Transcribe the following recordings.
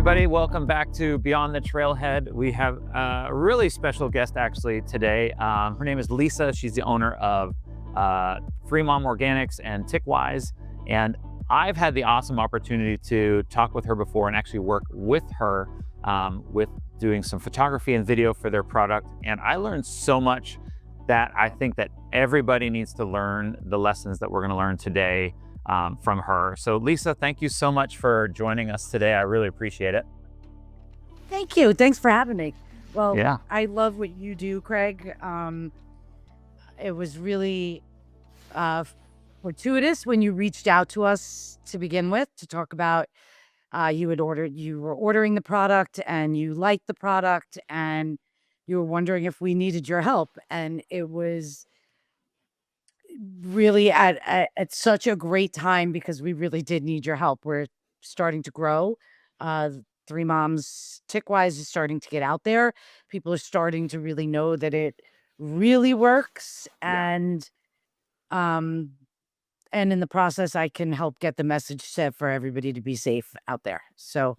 everybody. Welcome back to Beyond the Trailhead. We have a really special guest actually today. Her name is Lisa. She's the owner of Free Mom Organics and TickWise. And I've had the awesome opportunity to talk with her before and actually work with her with doing some photography and video for their product. And I learned so much that I think that everybody needs to learn the lessons that we're going to learn today from her. So Lisa, thank you so much for joining us today. I really appreciate it. Thank you. Thanks for having me. Well, Yeah. I love what you do, Craig. It was really fortuitous when you reached out to us to begin with to talk about you were ordering the product and you liked the product and you were wondering if we needed your help. And it was really at such a great time because we really did need your help. We're starting to grow. Three Moms TickWise is starting to get out there. People are starting to really know that it really works. Yeah. And in the process, I can help get the message set for everybody to be safe out there. So,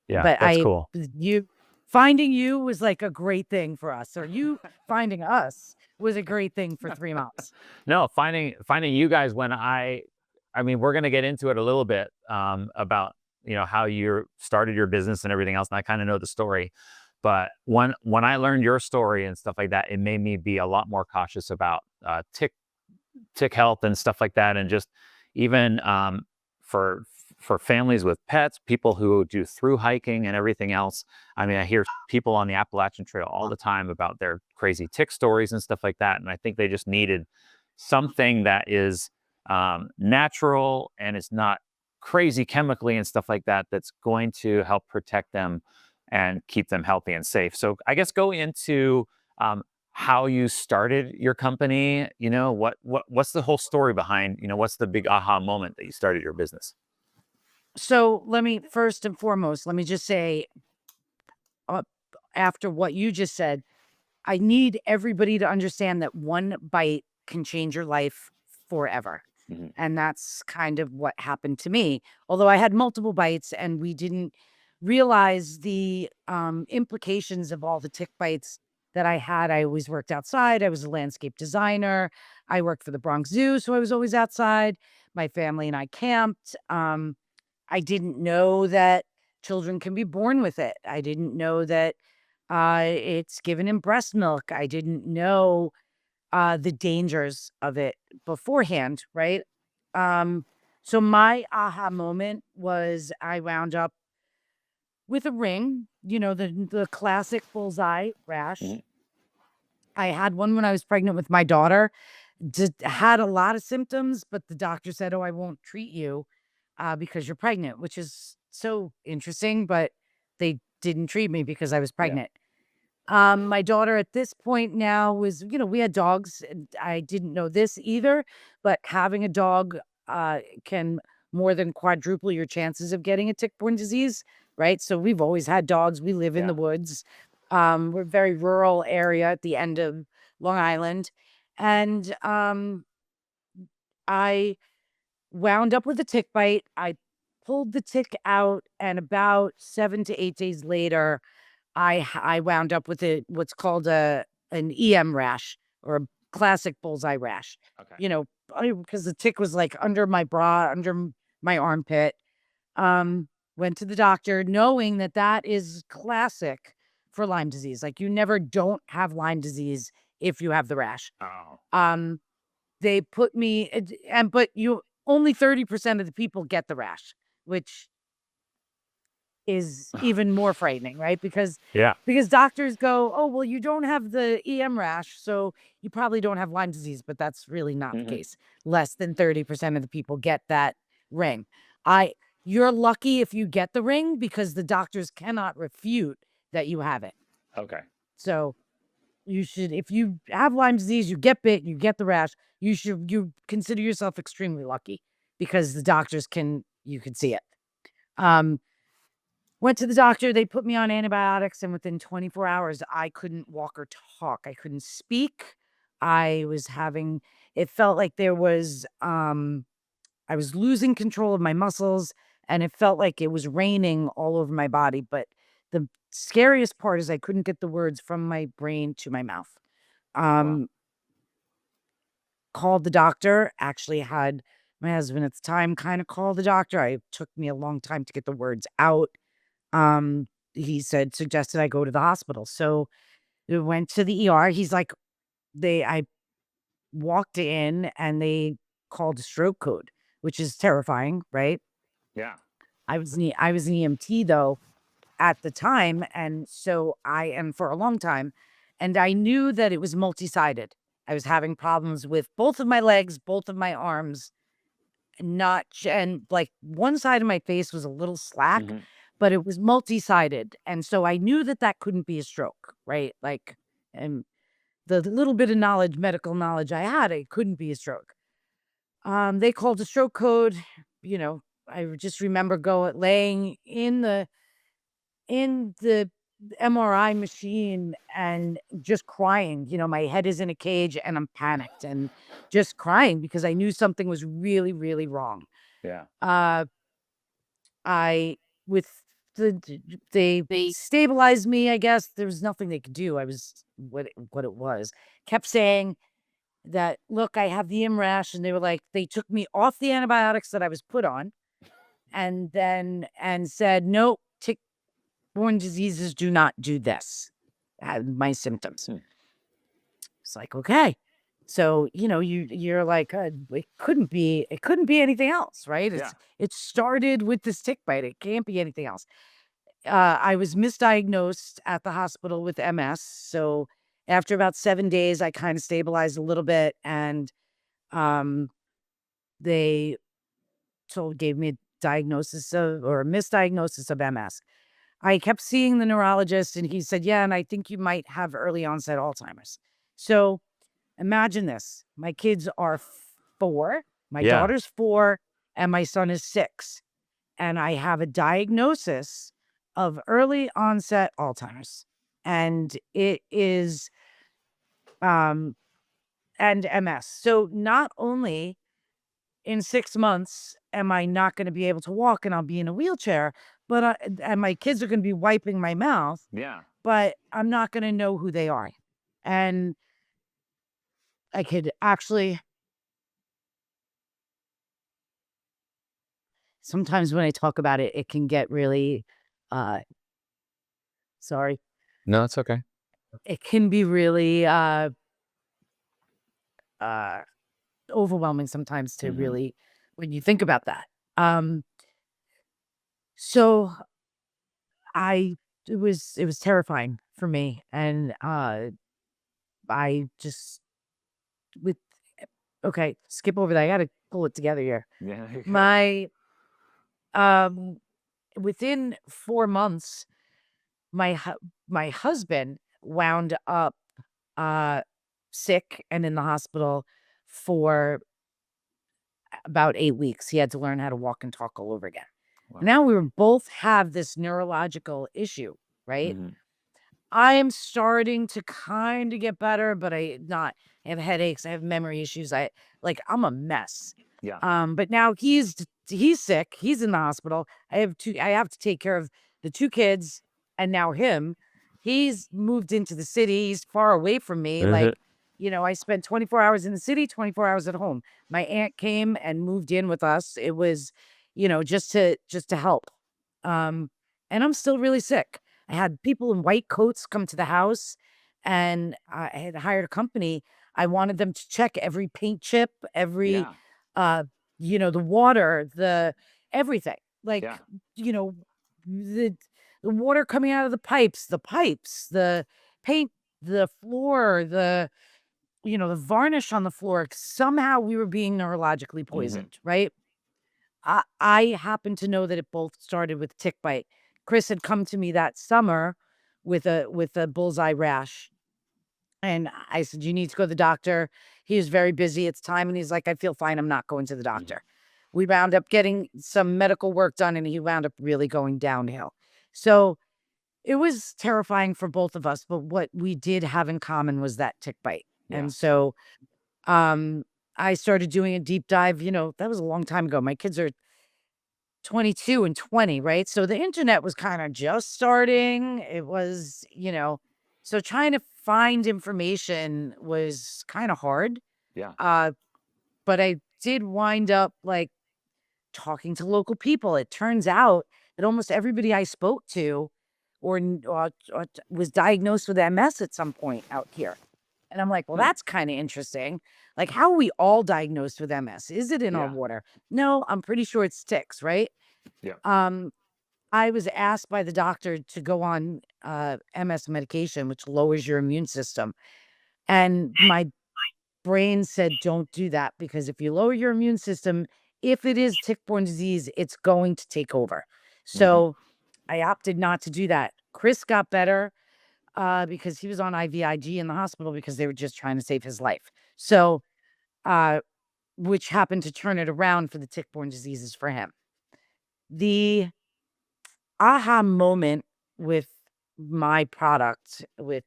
Yeah, but that's cool. finding you was like a great thing for us, or you finding us was a great thing for Three Moms. No, finding you guys when I mean, we're going to get into it a little bit about, how you started your business and everything else. And I kind of know the story, but when I learned your story and stuff like that, it made me be a lot more cautious about tick health and stuff like that. And just even for families with pets, people who do through hiking and everything else. I mean, I hear people on the Appalachian Trail all the time about their crazy tick stories and stuff like that. And I think they just needed something that is natural and it's not crazy chemically and stuff like that, that's going to help protect them and keep them healthy and safe. So I guess go into how you started your company. What's the whole story behind, what's the big aha moment that you started your business? So let me first and foremost, let me just say, after what you just said, I need everybody to understand that one bite can change your life forever. Mm-hmm. And that's kind of what happened to me. Although I had multiple bites and we didn't realize the implications of all the tick bites that I had. I always worked outside. I was a landscape designer. I worked for the Bronx Zoo, so I was always outside. My family and I camped. I didn't know that children can be born with it. I didn't know that it's given in breast milk. I didn't know the dangers of it beforehand, right? So my aha moment was I wound up with a ring, the classic bullseye rash. Mm-hmm. I had one when I was pregnant with my daughter. Had a lot of symptoms, but the doctor said, "Oh, I won't treat you because you're pregnant," which is so interesting. But they didn't treat me because I was Yeah. pregnant. My daughter at this point now was, we had dogs. And I didn't know this either, but having a dog can more than quadruple your chances of getting a tick-borne disease, right? So we've always had dogs. We live in the woods. We're a very rural area at the end of Long Island. And I wound up with a tick bite. I pulled the tick out, and about 7 to 8 days later, I wound up with what's called an EM rash, or a classic bullseye rash. Okay. Because the tick was like under my bra, under my armpit. Went to the doctor knowing that that is classic for Lyme disease. Like, you never don't have Lyme disease if you have the rash. Oh. They put me but you only 30% of the people get the rash, which is even more frightening, right? Because doctors go, "Oh, well, you don't have the EM rash, so you probably don't have Lyme disease," but that's really not the case. Less than 30% of the people get that ring. You're lucky if you get the ring because the doctors cannot refute that you have it. Okay. So you should, if you have Lyme disease, you get bit, you get the rash, you consider yourself extremely lucky because the doctors you can see it. Went to the doctor, they put me on antibiotics, and within 24 hours, I couldn't walk or talk. I couldn't speak. It felt like I was losing control of my muscles. and it felt like it was raining all over my body. But the scariest part is I couldn't get the words from my brain to my mouth. Wow. Called the doctor, actually had my husband at the time kind of call the doctor. It took me a long time to get the words out. He suggested I go to the hospital. So we went to the ER. He's like, I walked in and they called a stroke code, which is terrifying, right? Yeah. I was an EMT though at the time, and so I am for a long time, and I knew that it was multi-sided. I was having problems with both of my legs, both of my arms, and like one side of my face was a little slack, Mhm. but it was multi-sided, and so I knew that that couldn't be a stroke, right? Like, and the little bit of knowledge, medical knowledge I had, it couldn't be a stroke. They called a stroke code. You know, I just remember laying in the MRI machine and just crying. You know, my head is in a cage and I'm panicked and just crying because I knew something was really, really wrong. Yeah. Uh, I with they stabilized me. I guess there was nothing they could do. I was what it was. Kept saying that, look, I have the rash, and they were like, they took me off the antibiotics that I was put on, and said, nope, tick-borne diseases do not do this. My symptoms. Hmm. It's like, okay. So, you know, you're like, it couldn't be anything else, right? Yeah. It started with this tick bite. It can't be anything else. I was misdiagnosed at the hospital with MS. So after about 7 days, I kind of stabilized a little bit, and um, they gave me a diagnosis or a misdiagnosis of MS. I kept seeing the neurologist, and he said, yeah, and I think you might have early onset Alzheimer's. So imagine this. My kids are 4, my Yeah. daughter's 4, and my son is 6. And I have a diagnosis of early onset Alzheimer's. And it is, and MS. So not only in 6 months am I not going to be able to walk and I'll be in a wheelchair, but and my kids are going to be wiping my mouth, Yeah. but I'm not going to know who they are. And I could actually, sometimes when I talk about it, it can get really, uh, sorry, No, it's okay. it can be really, uh, overwhelming sometimes to Mhm. really, when you think about that. Um, so it was terrifying for me. And, I just, with, okay, skip over that. I got to pull it together here. Yeah. My, um, within 4 months, my husband wound up, uh, sick and in the hospital for about 8 weeks. He had to learn how to walk and talk all over again. Wow. Now we were both have this neurological issue, right? Mhm. I am starting to kind of get better, but I have headaches, I have memory issues. I'm a mess. Yeah. But now he's sick, he's in the hospital. I have to take care of the 2 kids and now him. He's moved into the city, he's far away from me. Mhm. Like, you know, I spent 24 hours in the city, 24 hours at home. My aunt came and moved in with us. It was, you know, just to help. Um, and I'm still really sick. I had people in white coats come to the house, and I had hired a company. I wanted them to check every paint chip, every, Yeah. uh, you know, the water, the everything. Yeah. Like, you know, the the water coming out of the pipes, the paint, the floor, you know, the varnish on the floor. Somehow we were being neurologically Mhm. poisoned, right? I happen to know that it both started with tick bite. Chris had come to me that summer with a bullseye rash. And I said, you need to go to the doctor. He was very busy. It's time. And he's like, I feel fine. I'm not going to the Mhm. doctor. We wound up getting some medical work done, and he wound up really going downhill. So it was terrifying for both of us. But what we did have in common was that tick bite. Yeah. And so um I started doing a deep dive. You know, that was a long time ago. My kids are 22 and 20, right? So the internet was kind of just starting. It was, so trying to find information was kind of hard. Yeah. But I did wind up like talking to local people. It turns out that almost everybody I spoke to was diagnosed with MS at some point out here. And I'm like, well, Hmm. that's kind of interesting. Like, how are we all diagnosed with MS? Is it in our Yeah. water? No, I'm pretty sure it's ticks, right? Yeah. Um, I was asked by the doctor to go on MS medication, which lowers your immune system. And my brain said, don't do that, because if you lower your immune system, if it is tick-borne disease, it's going to take over. Hmm. So I opted not to do that. Chris got better because he was on IVIG in the hospital because they were just trying to save his life. So, uh, which happened to turn it around for the tick-borne diseases for him. The aha moment with my product, with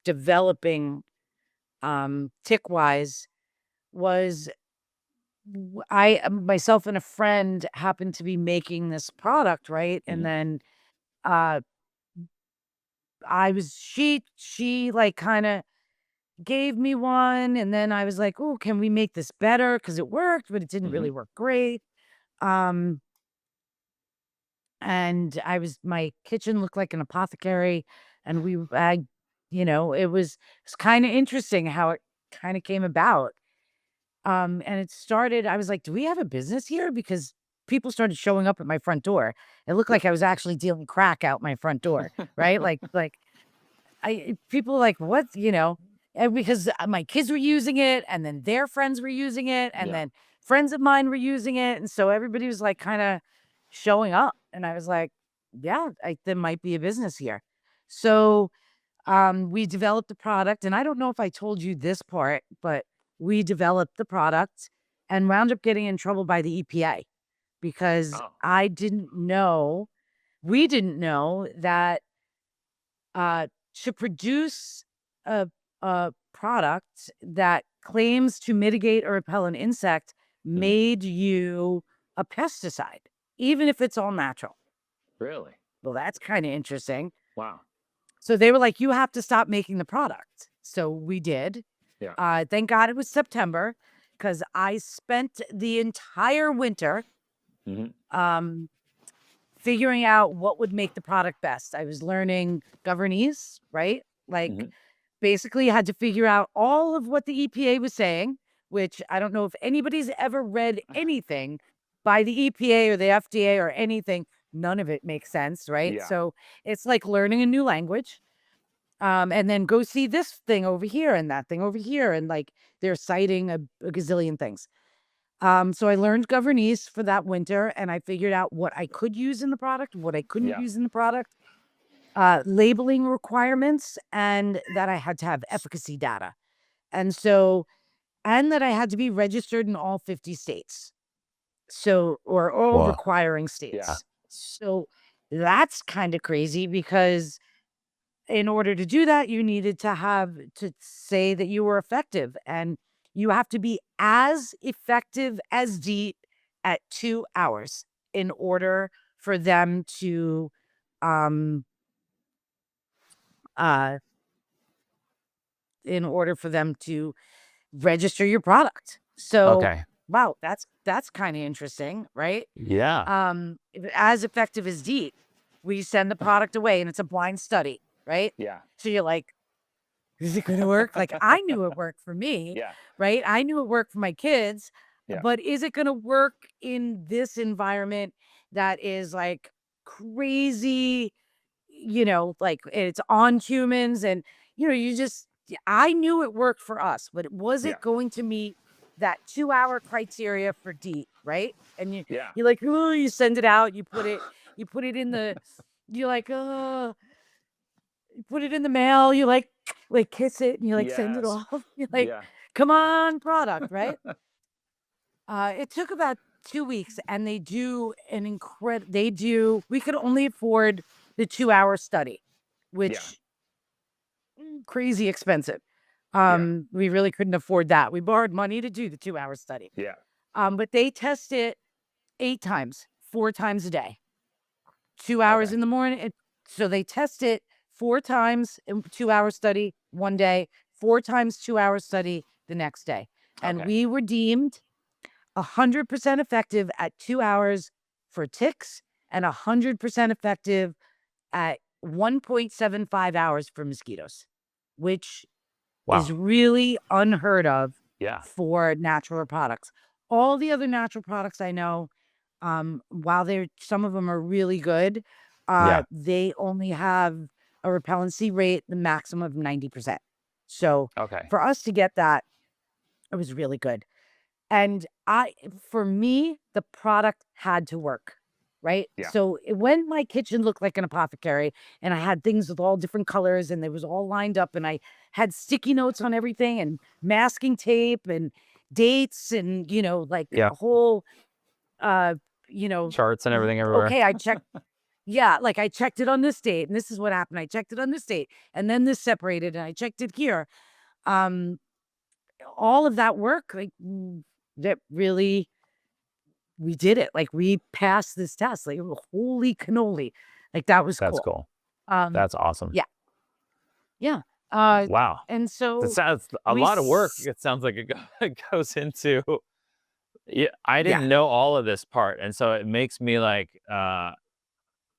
developing TickWise, was myself and a friend happened to be making this product, right? And Hmm. then uh she like kind of gave me one, and then I was like, oh, can we make this better? Because it worked, but it didn't Hmm. really work great. Um and my kitchen looked like an apothecary, and it was kind of interesting how it kind of came about. And it started, I was like, do we have a business here? Because people started showing up at my front door. It looked Yeah. like I was actually dealing crack out my front door, right? Like people were like, what, And because my kids were using it, and then their friends were using it, and Yeah. then friends of mine were using it. And so everybody was like kind of showing up. And I was like, yeah, there might be a business here. So we developed the product, and I don't know if I told you this part, but we developed the product and wound up getting in trouble by the EPA because Oh. we didn't know that uh, to produce a, a product that claims to mitigate or repel an insect Hmm. made you a pesticide, even if it's all natural. Really? Well, that's kind of interesting. Wow. So they were like, you have to stop making the product. So we did. Yeah. Thank God it was September, because I spent the entire winter Hmm. um, figuring out what would make the product best. I was learning governese, right? Like, Hmm. basically, had to figure out all of what the EPA was saying, which I don't know if anybody's ever read anything by the EPA or the FDA or anything. None of it makes sense, right? Yeah. So it's like learning a new language. And then go see this thing over here and that thing over here. And like they're citing a gazillion things. So I learned governese for that winter, and I figured out what I could use in the product, what I couldn't Yeah. use in the product, labeling requirements, and that I had to have efficacy data. And so, and that I had to be registered in all 50 states. So, or all Well. requiring Yeah. states. So that's kind of crazy, because in order to do that, you needed to say that you were effective, and you have to be as effective as DEET at 2 hours in order for them to, um, uh, in order for them to register your product. So, Okay. wow, that's kind of interesting, right? Yeah. As effective as DEET, we send the product away, and it's a blind study, right? Yeah. So you're like, is it gonna work? Like, I knew it worked for me, Yeah. right? I knew it worked for my kids, Yeah. but is it gonna work in this environment that is, like, crazy, like, it's on humans, and, I knew it worked for us, but was Yeah. it going to meet that 2-hour criteria for D, right? And Yeah. you're like, "Oh," you send it out, you put it in the you're like, "Oh," you put it in the mail, you like kiss it, and you like send it Yes. off. You're like, Yeah. come on, product, right? It took about 2 weeks, and we could only afford the 2-hour study, Yeah. which crazy expensive. Yeah. We really couldn't afford that. We borrowed money to do the 2-hour study. Yeah. But they test it 8 times, 4 times a day, 2 hours Okay. in the morning. So they test it 4 times in 2-hour study one day, 4 times 2-hour study the next day. And Okay. we were deemed 100% effective at 2 hours for ticks and 100% effective at 1.75 hours for mosquitoes, which is Wow. really unheard of Yeah. for natural products. All the other natural products I know, while they're some of them are really good, Yeah. they only have a repellency rate, the maximum of 90%. So Okay. for us to get that, it was really good. And for me, the product had to work, right? Yeah. So when my kitchen looked like an apothecary and I had things with all different colors and they was all lined up and I had sticky notes on everything and masking tape and dates and, like Yeah. a whole, uh, you know, Charts and everything everywhere. okay, I checked. Yeah, like I checked it on this date and this is what happened. I checked it on this date and then this separated and I checked it here. Um, all of that work, like that really we did it. Like we passed this test. Like holy cannoli. Like that was That's cool. cool. Um That's awesome. yeah. Yeah. Uh Wow. and That so sounds a we lot of work. s- It sounds like it goes into. Yeah, I yeah. didn't know all of this part, and so it makes me like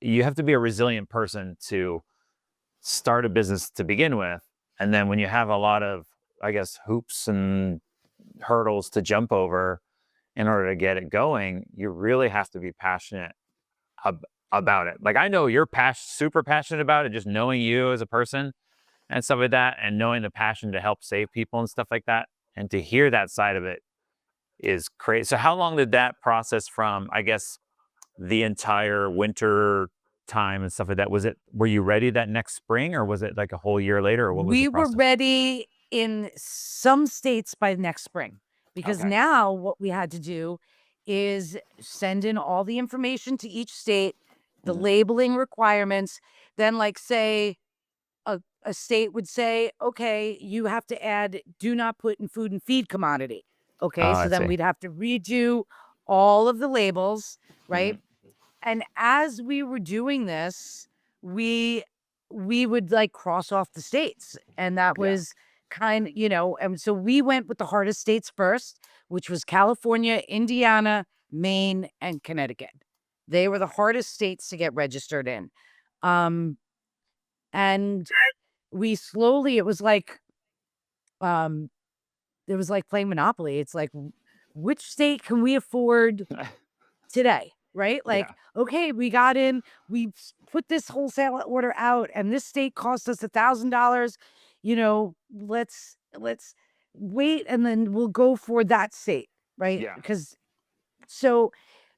you have to be a resilient person to start a business to begin with, and then when you have a lot of, I guess, hoops and hurdles to jump over in order to get it going, you really have to be passionate about it. Like I know you're super passionate about it, just knowing you as a person and stuff like that, and knowing the passion to help save people and stuff like that, and to hear that side of it is crazy. So how long did that process from, I guess, the entire winter time and stuff like that? Were you ready that next spring, or was it like a whole year later, or what was the We were process? ready in some states by next spring because Okay. now what we had to do is send in all the information to each state, the Mhm. labeling requirements, then like say a state would say, okay, you have to add do not put in food and feed commodity. Oh, Okay, so I then see. we'd have to redo all of the labels, right? Mhm. And as we were doing this, we we would like cross off the states. And that Yeah. was and so we went with the hardest states first, which was California, Indiana, Maine, and Connecticut. They were the hardest states to get registered in. Um, and we slowly um it was like playing Monopoly. It's like which state can we afford today, right? Like, Yeah. okay, we got in, put this wholesale order out, and this state cost us $1,000. Let's wait, and then we'll go for that state, right? Yeah. Because so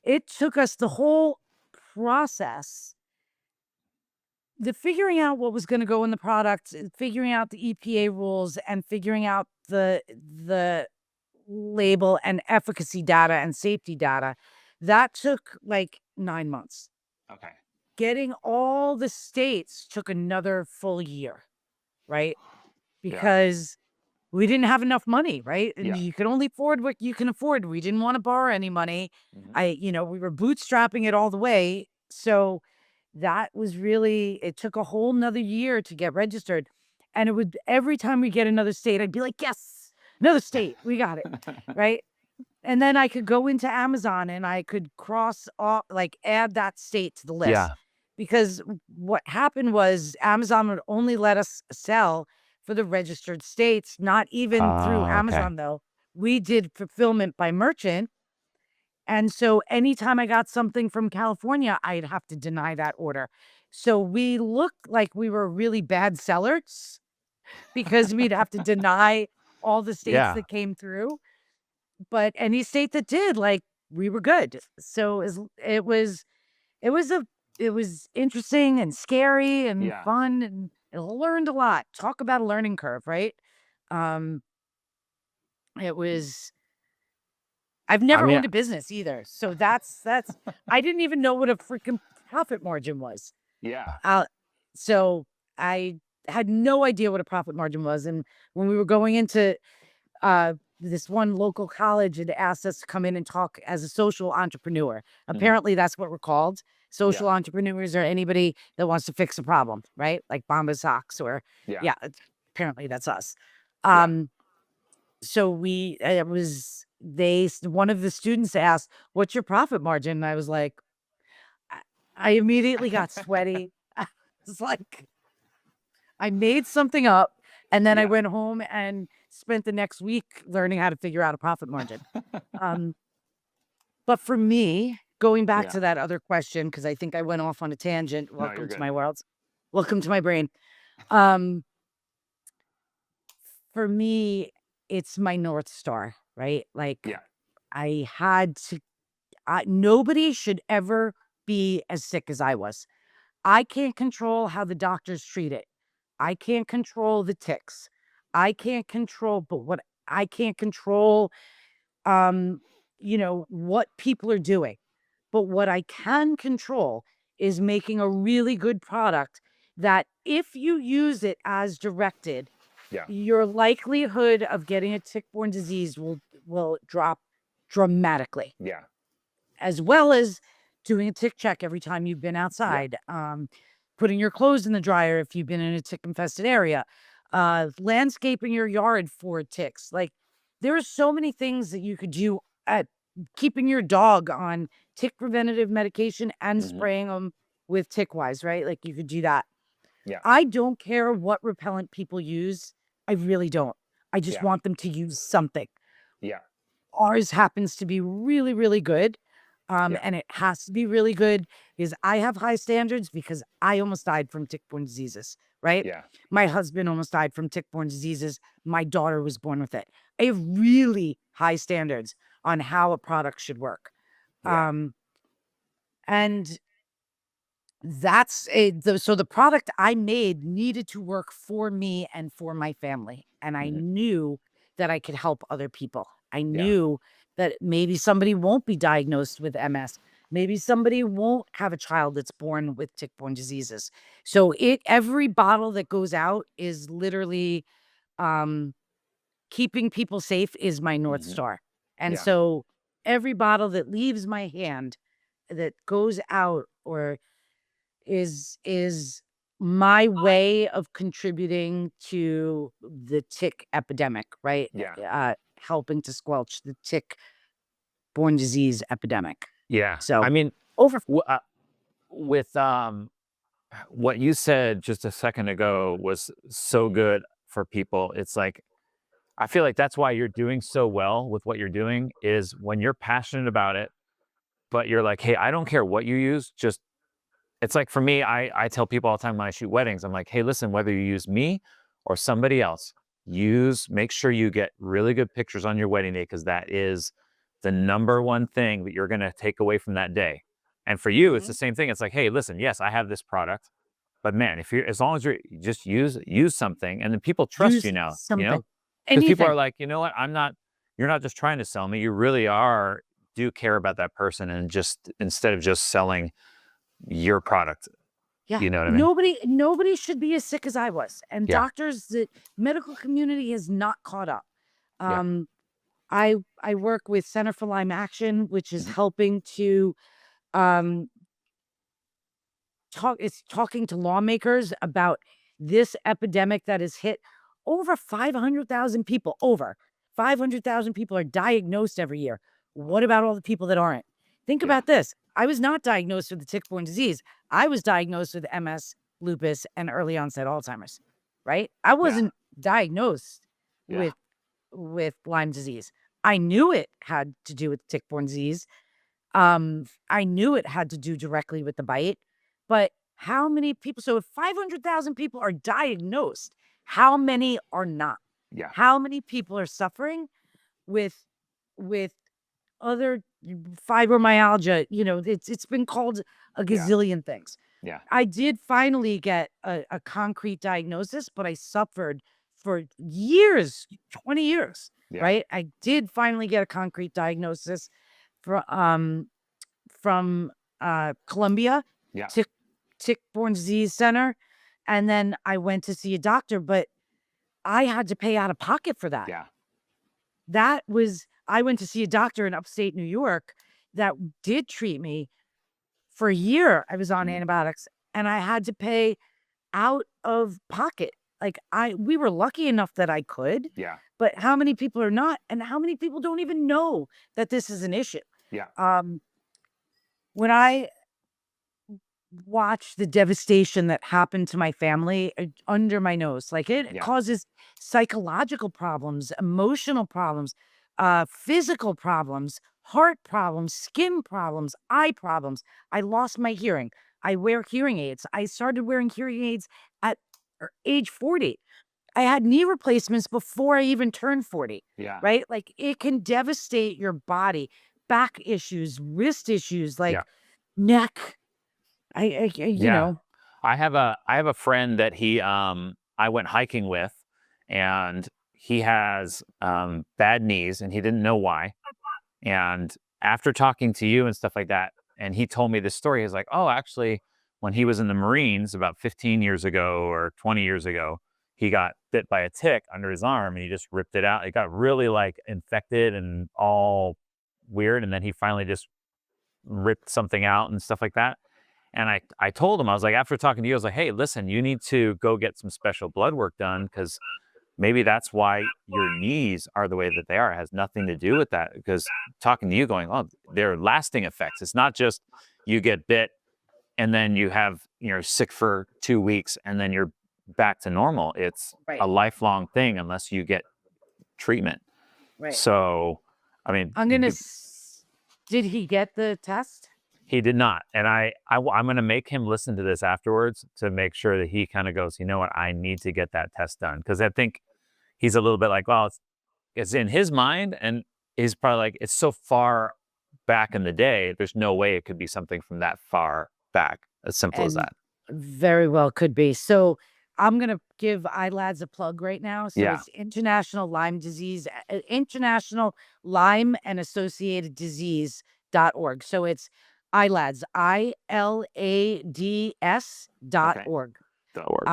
it took us the whole process, the figuring out what was going to go in the product, figuring out the EPA rules, and figuring out the label and efficacy data and safety data. That took like 9 months. Okay. Getting all the states took another full year, right? Yeah. Because we didn't have enough money, right? And Yeah. you can only afford what you can afford. We didn't want to borrow any money. Mhm. We were bootstrapping it all the way. So that was really, it took a whole nother year to get registered. And it would, every time we get another state, I'd be like, yes, another state, we got it. Right. And then I could go into Amazon and I could cross off, like add that state to the list. Yeah. Because what happened was Amazon would only let us sell for the registered states, not even through Okay. Amazon, though. We did fulfillment by merchant. And so anytime I got something from California, I'd have to deny that order. So we looked like we were really bad sellers because we'd have to deny all the states Yeah. that came through. But any state that did, like, we were good. So it was a it was interesting and scary and Yeah. fun, and I learned a lot. Talk about a learning curve, right? Um, it was I've I never mean, owned a business either. So that's I didn't even know what a freaking profit margin was. yeah. Uh, so I had no idea what a profit margin was. And when we were going into uh this one local college had asked us to come in and talk as a social entrepreneur. Mhm. Apparently, that's what we're called. Social Yeah. entrepreneurs are anybody that wants to fix a problem, right? Like Bombas socks or Yeah. yeah. Apparently, that's us. Yeah. So we it was they one of the students asked, "What's your profit margin?" And I was like, I, I immediately got sweaty. I was like, I made something up, and then I Yeah. went home and spent the next week learning how to figure out a profit margin. Um, but for me, going back Yeah. to that other question, because I think I went off on a tangent. No, you're Welcome to good. my world. Welcome to my brain. Um, for me, it's my North Star, right? Like Yeah. I had to nobody should ever be as sick as I was. I can't control how the doctors treat it. I can't control the ticks. I can't control, but what I can't control, um, what people are doing. But what I can control is making a really good product that if you use it as directed, Yeah. your likelihood of getting a tick-borne disease will drop dramatically, Yeah. as well as doing a tick check every time you've been Yeah. outside, putting your clothes in the dryer if you've been in a tick-infested area, landscaping your yard for ticks. Like, there are so many things that you could do at keeping your dog on tick preventative medication and Mhm. spraying them with TickWise, right? Like, you could do that. Yeah. I don't care what repellent people use. I really don't. I just Yeah. want them to use something. Yeah. Ours happens to be really, really good. Yeah. And it has to be really good because I have high standards because I almost died from tick-borne diseases, right? Yeah. My husband almost died from tick-borne diseases. My daughter was born with it. I have really high standards on how a product should work. Yeah. And so the product I made needed to work for me and for my family. And I Mhm. knew that I could help other people. I Yeah. knew that maybe somebody won't be diagnosed with MS. Maybe somebody won't have a child that's born with tick-borne diseases. So every bottle that goes out is literally um keeping people safe is my North Mhm. Star. And Yeah. so every bottle that leaves my hand that goes out or is my way of contributing to the tick epidemic, right? Yeah. Helping to squelch the tick-borne disease epidemic. Yeah. I So, mean, over with what you said just a second ago was so good for people. It's like I feel like that's why you're doing so well with what you're doing is when you're passionate about it, but you're like, "Hey, I don't care what you use, just." It's like for me, I tell people all the time when I shoot weddings, I'm like, "Hey, listen, whether you use me or somebody else, make sure you get really good pictures on your wedding day because that is the number one thing that you're gonna take away from that day." And for you, it's the Mhm. same thing. It's like, "Hey, listen, yes, I have this product, but man, if you're as long as you just use something, and then people trust Use you now, something, because people are anything. like, you know what, you're not just trying to sell me, you really do care about that person, and just instead of just selling your product, Yeah. you know what I mean? Nobody should be as sick as I was. And Yeah. doctors, the medical community has not caught up. Yeah. Um, I work with Center for Lyme Action, which is Mhm. helping to um it's talking to lawmakers about this epidemic that has hit over 500,000 people. Over 500,000 people are diagnosed every year. What about all the people that aren't? Think Yeah. about this. I was not diagnosed with the tick-borne disease. I was diagnosed with MS, lupus, and early onset Alzheimer's, right? I Yeah. wasn't diagnosed Yeah. with Lyme disease. I knew it had to do with tick-borne disease. I knew it had to do directly with the bite, but how many people so if 500,000 people are diagnosed, how many are not? Yeah. How many people are suffering with with other fibromyalgia? It's been called a Yeah. gazillion things. Yeah. I did finally get a concrete diagnosis, but I suffered for years, 20 years, Yeah. right? I did finally get a concrete diagnosis from Columbia Yeah. tick tick-borne disease center, and then I went to see a doctor, but I had to pay out of pocket for that. Yeah. I went to see a doctor in upstate New York that did treat me for a year. I was on Mhm. antibiotics and I had to pay out of pocket. Like we were lucky enough that I could, Yeah. but how many people are not? And how many people don't even know that this is an issue? Yeah. Um, when I watch the devastation that happened to my family under my nose, like it Yeah. causes psychological problems, emotional problems, physical problems, heart problems, skin problems, eye problems. I lost my hearing. I wear hearing aids. I started wearing hearing aids at age 40. I had knee replacements before I even turned 40, Yeah. right? Like it can devastate your body, back issues, wrist issues, Yeah. like neck. You Yeah. know, I have a friend that I went hiking with, and he has bad knees and he didn't know why. And after talking to you and stuff like that, and he told me this story, he's like, "Oh, actually, when he was in the Marines about 15 years ago or 20 years ago, he got bit by a tick under his arm and he just ripped it out. It got really like infected and all weird. And then he finally just ripped something out and stuff like that." And I told him, I was like, after talking to you, I was like, "Hey, listen, you need to go get some special blood work done because maybe that's why your knees are the way that they are. It has nothing to do with that." Because talking to you, going, "Oh, they're lasting effects. It's not just you get bit and then you have, sick for 2 weeks and then you're back to normal. It's right, a lifelong thing unless you get treatment." right. So, I mean, I'm gonna. Did he get the test? he did not, and I'm going to make him listen to this afterwards to make sure that he kind of goes, "You know what? I need to get that test done," because I think he's a little bit like, well, it's in his mind, and he's probably like, it's so far back in the day. There's no way it could be something from that far back. As simple as And that. very well could be. So I'm gonna give iLads a plug right now. So Yeah. it's International Lyme Disease, International Lyme and Associated Disease.org. So it's iLads, ILADS dot Okay. org. That'll work.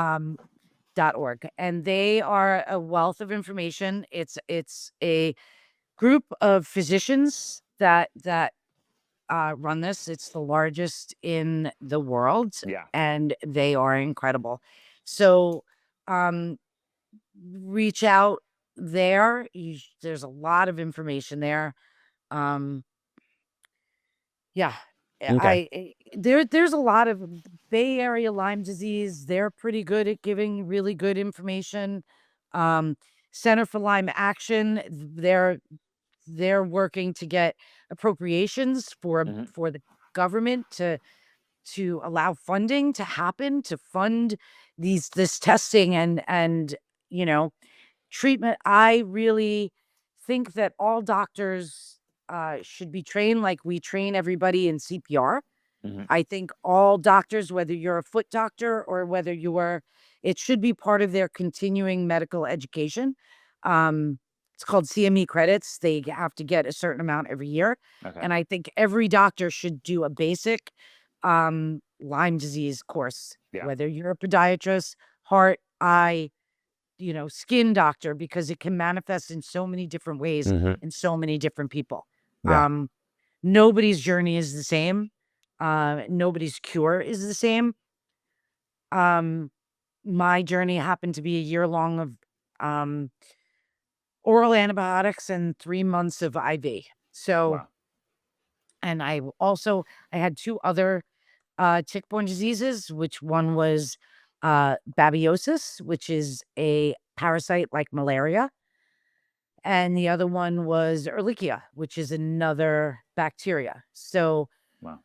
.org. And they are a wealth of information. It's a group of physicians that run this. It's the largest in the world, Yeah. and they are incredible. So, um, reach out there. There's a lot of information there. Um, yeah, Okay. there's a lot of Bay Area Lyme disease. They're pretty good at giving really good information. Um, Center for Lyme Action. They're working to get appropriations Hmm. for the government to allow funding to happen to fund this testing and you know treatment. I really think that all doctors should be trained like we train everybody in CPR. Hmm. I think all doctors, whether you're a foot doctor or whether you are, it should be part of their continuing medical education. It's called CME credits. They have to get a certain amount every year. Okay. And I think every doctor should do a basic Lyme disease course, Yeah. whether you're a podiatrist, heart, eye, skin doctor, because it can manifest in so many different ways Hmm. in so many different people. Yeah. Um, Nobody's journey is the same. Nobody's cure is the same. Um, my journey happened to be a year long of um, oral antibiotics and 3 months of IV. So, Wow. and I had two other tick-borne diseases, which one was babiosis, which is a parasite like malaria, and the other one was Ehrlichia, which is another bacteria. So Wow.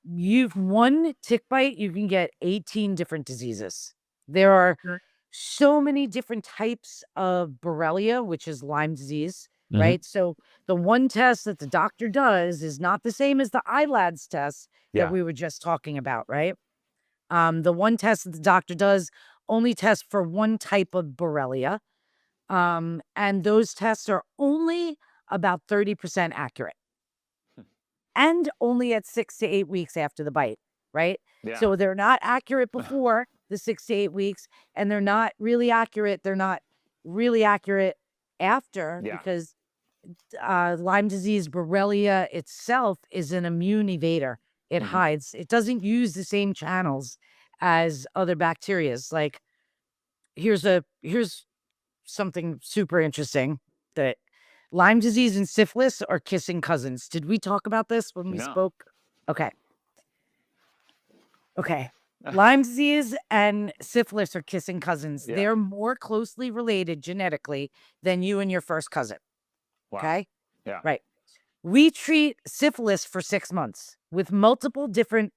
you've one tick bite, you can get 18 different diseases. There are Sure. so many different types of Borrelia, which is Lyme disease, Hmm. right? So the one test that the doctor does is not the same as the iLads test that Yeah. we were just talking about, right? The one test that the doctor does only tests for one type of Borrelia. And those tests are only about 30% accurate and only at 6 to 8 weeks after the bite, right? Yeah. So they're not accurate before the 6 to 8 weeks, and they're not really accurate. They're not really accurate after Yeah. because Lyme disease, Borrelia itself is an immune evader. It hides. It doesn't use the same channels as other bacterias. Like here's something super interesting that Lyme disease and syphilis are kissing cousins. Did we talk about this when we No. spoke? Okay. Okay. Lyme disease and syphilis are kissing cousins. Yeah. They're more closely related genetically than you and your first cousin. Wow. Okay. Yeah. Right. We treat syphilis for 6 months with multiple different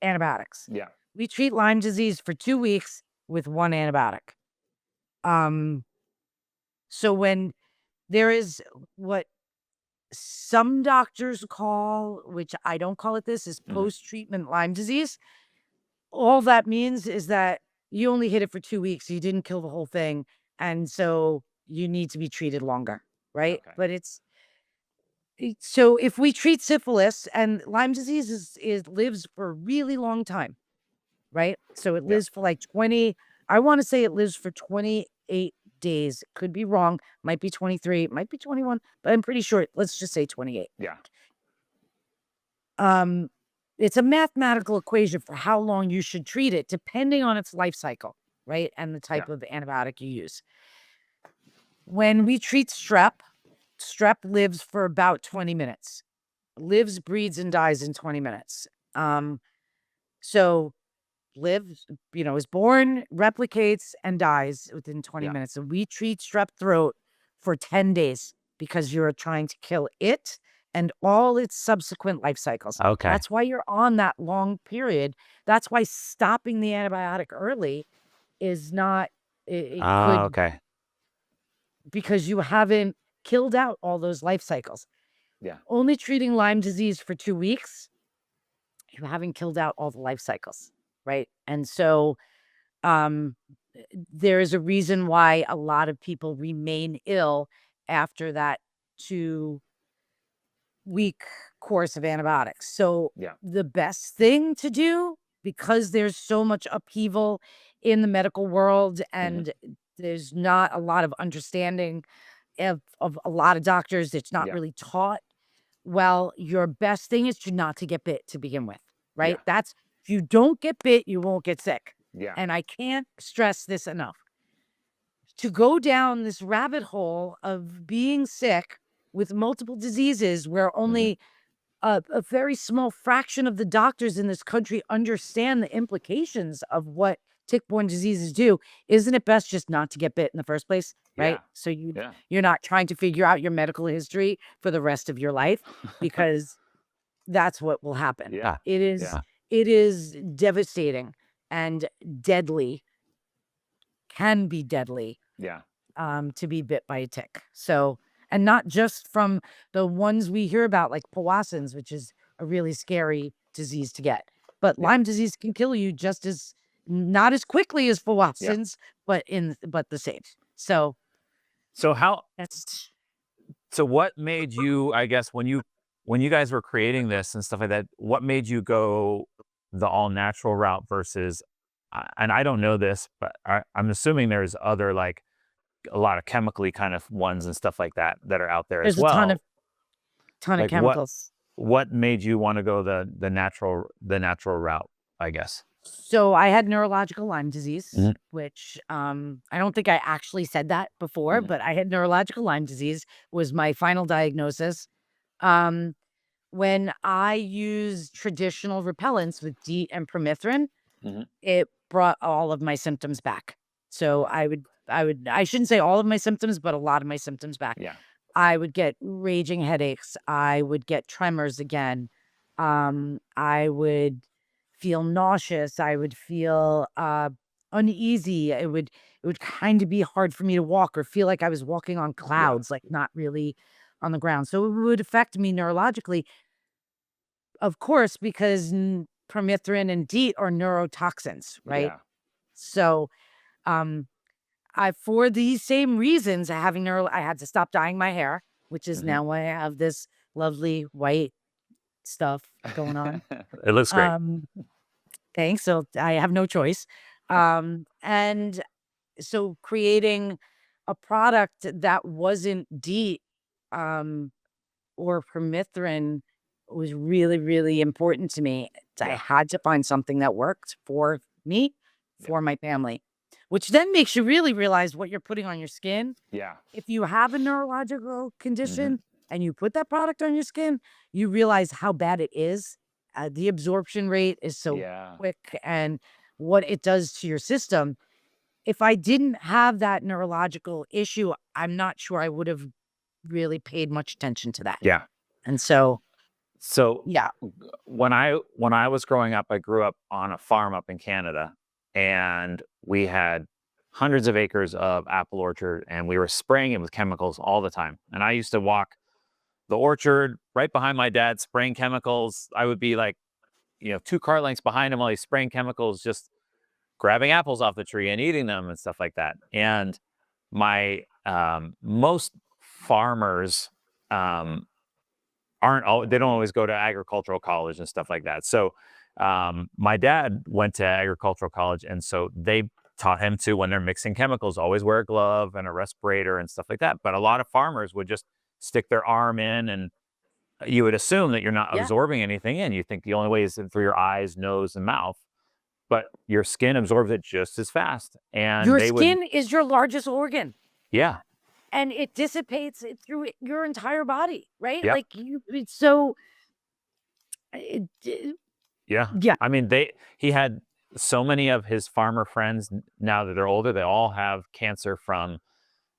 antibiotics. Yeah. We treat Lyme disease for 2 weeks with one antibiotic. So when there is what some doctors call, which I don't call it this, is post-treatment Lyme disease. All that means is that you only hit it for 2 weeks. You didn't kill the whole thing. And so you need to be treated longer, right? Okay. But so if we treat syphilis and Lyme disease lives for a really long time, right? So it lives for like 20, I want to say it lives for 28 days. Could be wrong. Might be 23, might be 21, but I'm pretty sure. Let's just say 28. Yeah. It's a mathematical equation for how long you should treat it, depending on its life cycle, right? And the type of antibiotic you use. When we treat strep lives for about 20 minutes. Lives, breeds, and dies in 20 minutes. So lives, is born, replicates, and dies within 20 minutes. So we treat strep throat for 10 days because you're trying to kill it and all its subsequent life cycles. Okay. That's why you're on that long period. That's why stopping the antibiotic early is not, it could, Okay. because you haven't killed out all those life cycles. Yeah. Only treating Lyme disease for 2 weeks, you haven't killed out all the life cycles, right? And so there is a reason why a lot of people remain ill after that 2-week course of antibiotics. So the best thing to do, because there's so much upheaval in the medical world and there's not a lot of understanding of a lot of doctors, it's not really taught. Well, your best thing is not to get bit to begin with, right? That's, if you don't get bit, you won't get sick. Yeah. And I can't stress this enough. To go down this rabbit hole of being sick with multiple diseases where only a very small fraction of the doctors in this country understand the implications of what tick-borne diseases do, isn't it best just not to get bit in the first place, right? Yeah. So you're not trying to figure out your medical history for the rest of your life, because that's what will happen. Yeah. It is devastating and deadly, can be deadly, Yeah. to be bit by a tick. So, and not just from the ones we hear about, like Powassan's, which is a really scary disease to get. But Lyme disease can kill you just as, not as quickly as Powassan's, but the same. So So what made you, I guess, when you guys were creating this and stuff like that, what made you go the all natural route versus, and I don't know this, but I'm assuming there's other, like, a lot of chemically kind of ones and stuff like that are out there as there's a well. ton of Like, chemicals. what made you want to go the natural route, I guess? So I had neurological Lyme disease, which I don't think I actually said that before, but I had neurological Lyme disease, was my final diagnosis. When I used traditional repellents with DEET and permethrin, it brought all of my symptoms back. So I shouldn't say all of my symptoms, but a lot of my symptoms back. Yeah. I would get raging headaches. I would get tremors again. I would feel nauseous. I would feel uneasy. It would kind of be hard for me to walk or feel like I was walking on clouds, like not really on the ground. So it would affect me neurologically, of course, because permethrin and DEET are neurotoxins, right? Yeah. So for these same reasons, I had to stop dyeing my hair, which is now why I have this lovely white stuff going on. It looks great. Thanks. So I have no choice. And so creating a product that wasn't DEET, or permethrin was really, really important to me. I Yeah. had to find something that worked for me, Yep. for my family, which then makes you really realize what you're putting on your skin. Yeah. If you have a neurological Hmm. condition and you put that product on your skin, you realize how bad it is. The absorption rate is so Yeah. quick and what it does to your system. If I didn't have that neurological issue, I'm not sure I would have really paid much attention to that. Yeah. And so, So yeah, when I was growing up, I grew up on a farm up in Canada, and we had hundreds of acres of apple orchard, and we were spraying it with chemicals all the time. And I used to walk the orchard right behind my dad, spraying chemicals. I would be like, 2 car lengths behind him while he's spraying chemicals, just grabbing apples off the tree and eating them and stuff like that. And my most farmers um, they don't always go to agricultural college and stuff like that. So my dad went to agricultural college, and so they taught him to, when they're mixing chemicals, always wear a glove and a respirator and stuff like that. But a lot of farmers would just stick their arm in, and you would assume that you're not yeah. absorbing anything in. You think the only way is through your eyes, nose, and mouth, but your skin absorbs it just as fast. And Your they would, skin is your largest organ yeah, and it dissipates it through your entire body, right? yep, Like it's so, it, yeah. yeah, I mean, he had so many of his farmer friends, now that they're older, they all have cancer from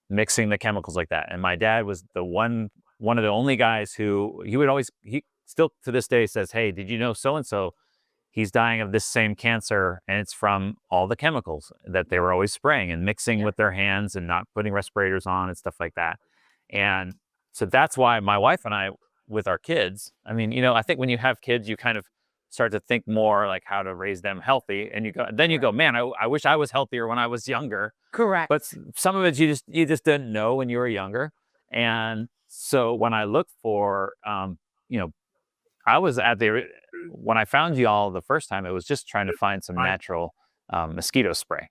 mixing the chemicals like that. And my dad was one of the only guys who he still to this day says, "Hey, did you know so and so? He's dying of this same cancer, and it's from all the chemicals that they were always spraying and mixing yeah, with their hands and not putting respirators on and stuff like that." And so that's why my wife and I, with our kids, I mean, I think when you have kids, you kind of start to think more like how to raise them healthy, and then you correct. go, man, I wish I was healthier when I was younger. But Correct. some of it you just didn't know when you were younger. And so when I looked for, I was at the when I found y'all the first time, it was just trying to find some natural mosquito spray,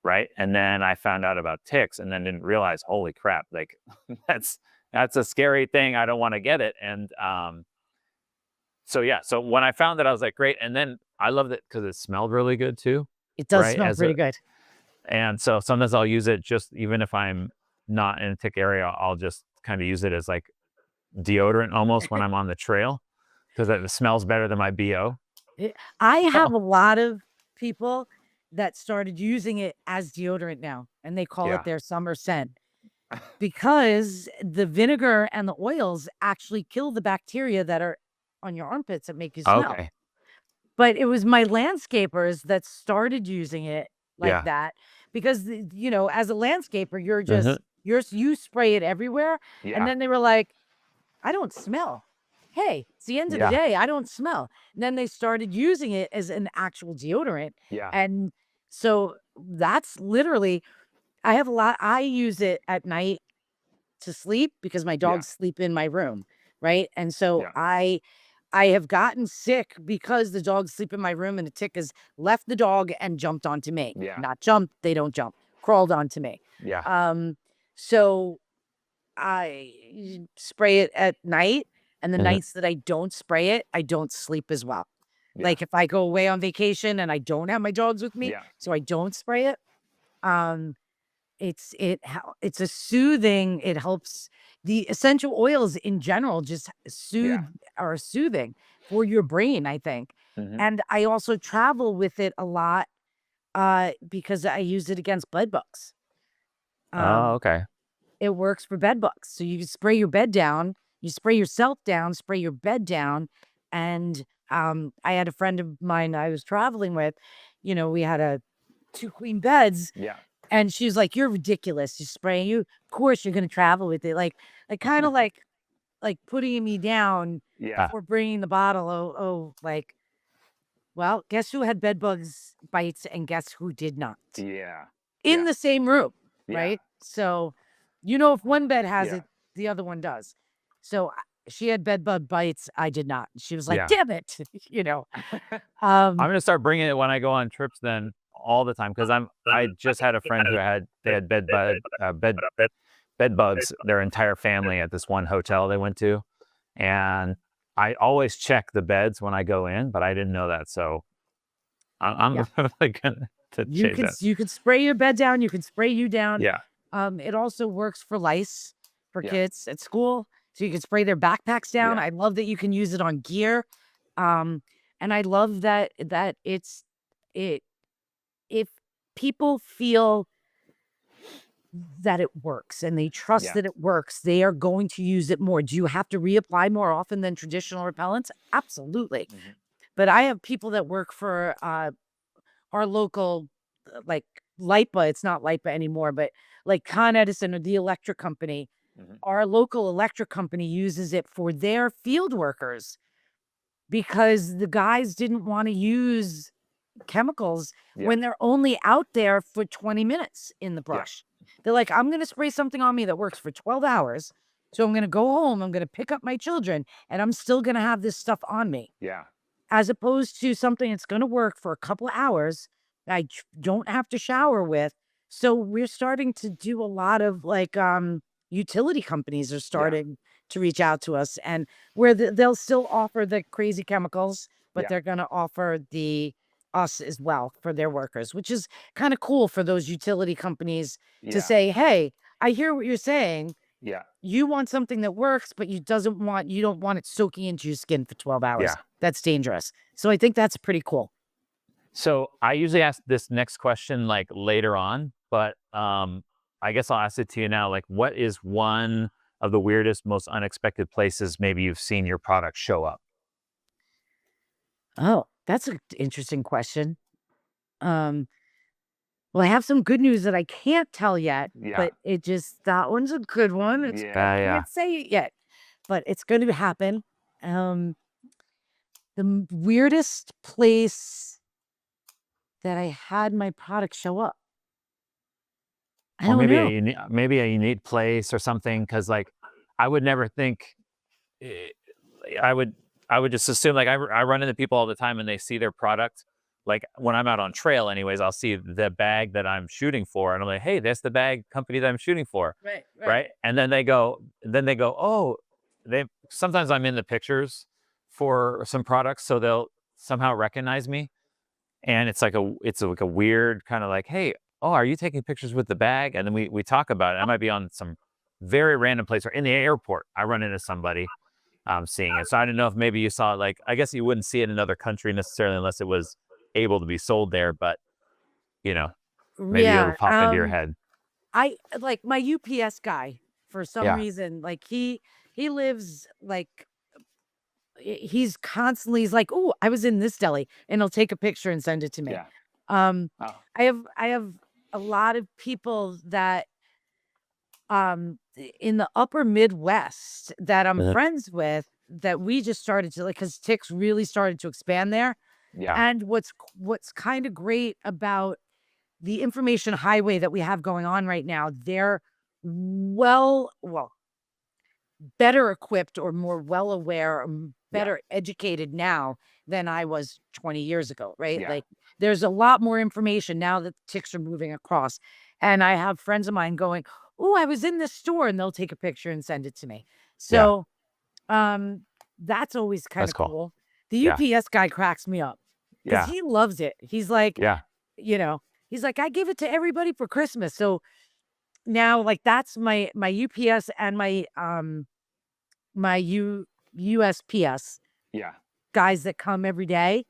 right? And then I found out about ticks, and then didn't realize, holy crap, like that's that's a scary thing. I don't want to get it. And so yeah, so when I found that, I was like, great. And then I loved it because it smelled really good too, It does right? smell pretty good. And so sometimes I'll use it, just even if I'm not in a tick area, I'll just kind of use it as like deodorant almost when I'm on the trail, because it smells better than my BO. I So have a lot of people that started using it as deodorant now, and they call it yeah. their summer scent because the vinegar and the oils actually kill the bacteria that are on your armpits that make you smell. Okay. But it was my landscapers that started using it like Yeah. that because, as a landscaper, Hmm. you spray it everywhere. And Yeah. then they were like, I don't smell. Hey, it's the end of the Yeah. day. I don't smell. And then they started using it as an actual deodorant. Yeah. And so that's literally, I use it at night to sleep because my Yeah. dogs sleep in my room. Right. And so Yeah. I have gotten sick because the dogs sleep in my room and a tick has left the dog and jumped onto me. Yeah. Not jumped, they don't jump, crawled onto me. Yeah. Um, so I spray it at night, and the Hmm. nights that I don't spray it, I don't sleep as well. Yeah. Like if I go away on vacation and I don't have my dogs with me, Yeah. so I don't spray it. Um, it's a soothing. It helps the essential oils in general just Yeah. are soothing for your brain, I think. Hmm. And I also travel with it a lot because I use it against bed bugs. Oh, Um, okay. it works for bed bugs. So you spray your bed down, you spray yourself down, spray your bed down. And I had a friend of mine I was traveling with, we had a two queen beds, Yeah. and she was like, "You're ridiculous. You spray you. Of course you're gonna travel with it." Like kind of like putting me down Yeah. for bringing the bottle. Like, well, guess who had bed bugs bites and guess who did not? Yeah. In Yeah. the same room, Yeah. right? So, if one bed has Yeah. it, the other one does. So she had bed bug bites. I did not. She was like, Yeah. "Damn it," you know. I'm Um, gonna start bringing it when I go on trips then all the time because I just had a friend who they had bed bugs, their entire family at this one hotel they went to. And I always check the beds when I go in, but I didn't know that. So I'm Yeah. really gonna to change that. You can spray your bed down, you can spray you down. Yeah. It also works for lice for Yeah. kids at school. So you can spray their backpacks down. Yeah. I love that you can use it on gear. Um, and I love that it if people feel that it works and they trust Yeah. that it works, they are going to use it more. Do you have to reapply more often than traditional repellents? Absolutely. Mhm. But I have people that work for our local, like LIPA, it's not LIPA anymore, but like Con Edison or the electric company. Mhm. Our local electric company uses it for their field workers because the guys didn't want to use chemicals Yeah. when they're only out there for 20 minutes in the Yeah. brush. They're like, I'm going to spray something on me that works for 12 hours. So I'm going to go home, I'm going to pick up my children, and I'm still going to have this stuff on me, Yeah. as opposed to something that's going to work for a couple of hours that don't have to shower with. So we're starting to do a lot of like utility companies are Yeah. starting to reach out to us, and where they'll still offer the crazy chemicals, but Yeah. they're going to offer the us as well for their workers, which is kind of cool for those utility companies to Yeah. say, hey, I hear what you're saying. Yeah. You want something that works, but you don't want it soaking into your skin for 12 hours. Yeah. That's dangerous. So I think that's pretty cool. So I usually ask this next question like later on, but I guess I'll ask it to you now. Like, what is one of the weirdest, most unexpected places maybe you've seen your product show up? Oh, that's an interesting question. Um, well, I have some good news that I can't tell yet, Yeah. but that one's a good one. I Yeah. Yeah. can't say it yet, but it's going to happen. Um, the weirdest place that I had my product show up. I Or don't know. maybe a unique place or something. Cause like I would never think eh, I would I would just assume like I run into people all the time and they see their product. Like when I'm out on trail, anyways, I'll see the bag that I'm shooting for, and I'm like, "Hey, that's the bag company that I'm shooting for," Right, right. right? And then they go, "Oh," they sometimes I'm in the pictures for some products, so they'll somehow recognize me, and it's like a weird kind of like, "Hey, oh, are you taking pictures with the bag?" And then we talk about it. I might be on some very random place or in the airport. I run into somebody seeing it. So I don't know if maybe you saw it, like, I guess you wouldn't see it in another country necessarily unless it was able to be sold there, but you know, maybe it'll Yeah. pop into your head. I like my UPS guy for some Yeah. reason. Like he lives like he's like, "Oh, I was in this deli," and he'll take a picture and send it to me. Yeah. Um, Oh. I have a lot of people that in the upper Midwest that I'm Uh-huh. friends with that we just started to like because Ticks really started to expand there. Yeah. And what's kind of great about the information highway that we have going on right now, they're well, better equipped or more well aware, or Yeah. better educated now than I was 20 years ago, right? Yeah. Like there's a lot more information now that ticks are moving across. And I have friends of mine going, "Oh, I was in this store," and they'll take a picture and send it to me. Yeah. So that's always kind That's of cool. cool. The Yeah. UPS guy cracks me up because Yeah. he loves it. He's like, Yeah. you know, he's like, I give it to everybody for Christmas. So now like that's my UPS and my USPS Yeah. guys that come every day.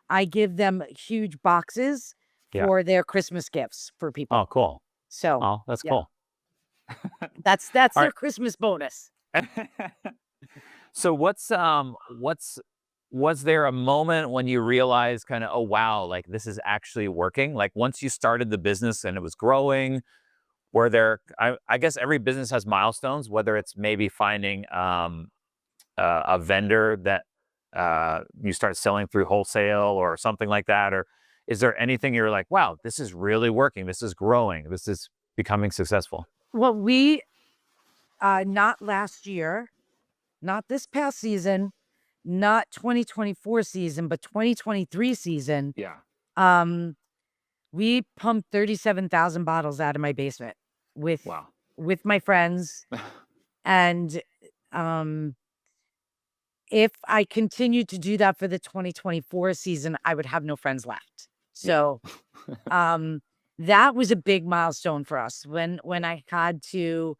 I give them huge boxes Yeah. for their Christmas gifts for Oh, people. cool. So Oh, that's yeah, cool. that's All their right. Christmas bonus. So what's was there a moment when you realized kind of, oh wow, like this is actually working? Like once you started the business and it was growing, were there I guess every business has milestones, whether it's maybe finding a vendor that you start selling through wholesale or something like that, or is there anything you're like, wow, this is really working, this is growing, this is becoming successful? Well, we not last year, not this past season, not 2024 season, but 2023 season. Yeah. Um, We pumped 37,000 bottles out of my basement with Wow. with my friends, and um if I continued to do that for the 2024 season, I would have no friends left. Yeah. So, um, that was a big milestone for us when I had to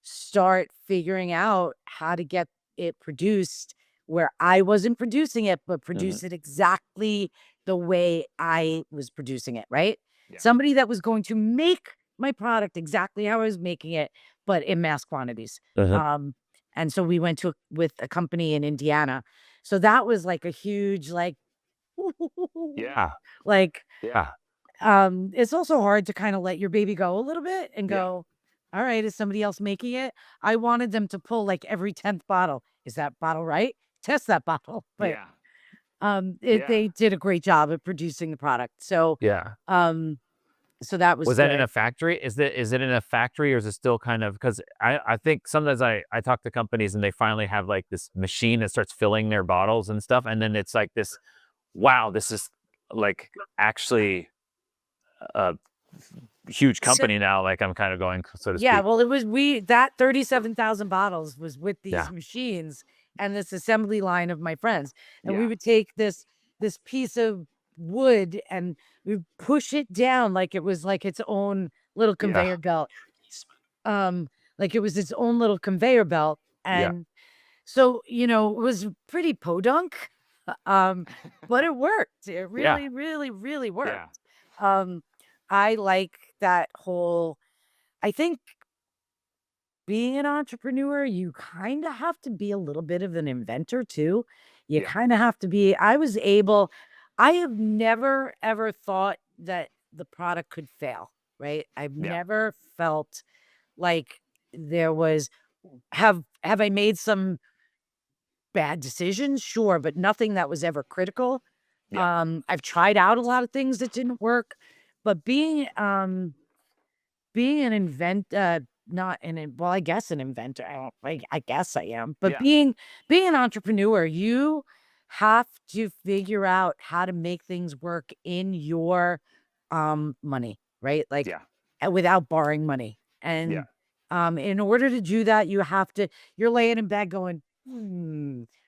start figuring out how to get it produced where I wasn't producing it, but Hmm. produce it exactly the way I was producing it, right? Yeah. Somebody that was going to make my product exactly how I was making it, but in mass quantities. Uh-huh. Um, and so we went to with a company in Indiana. So that was like a huge like Yeah. like Yeah. it's also hard to kind of let your baby go a little bit and Yeah. go, all right, is somebody else making it? I wanted them to pull like every 10th bottle. Is that bottle right? Test that bottle. But Yeah. Yeah. they did a great job of producing the product. So Yeah. um so that was Was that in a good. factory? Is it in a factory, or is it still kind of, because I think sometimes I talk to companies and they finally have like this machine that starts filling their bottles and stuff, and then it's like this, wow, this is like actually a huge So company now. Like I'm kind of going, so to yeah, speak. well, it was we that 37,000 bottles was with these Yeah. machines and this assembly line of my friends. And we Yeah. would take this piece of wood and we would push it down like it was like its own little Yeah. conveyor belt. Like it was its own little conveyor belt. Yeah. And so, it was pretty podunk. Um, but it worked. It Yeah. really, really, really Yeah. worked. Um, I like that whole I think being an entrepreneur, you kind of have to be a little bit of an inventor too. You Yeah. kind of have to be. I have never ever thought that the product could fail, right? I've Yeah. never felt like there was have I made some bad decisions? Sure, but nothing that was ever critical. Yeah. I've tried out a lot of things that didn't work, but being an not well, I guess an inventor. I guess I am, but Yeah. being an entrepreneur, you have to figure out how to make things work in your money, right? Like Yeah. without borrowing money. Yeah. And in order to do that, you're laying in bed going,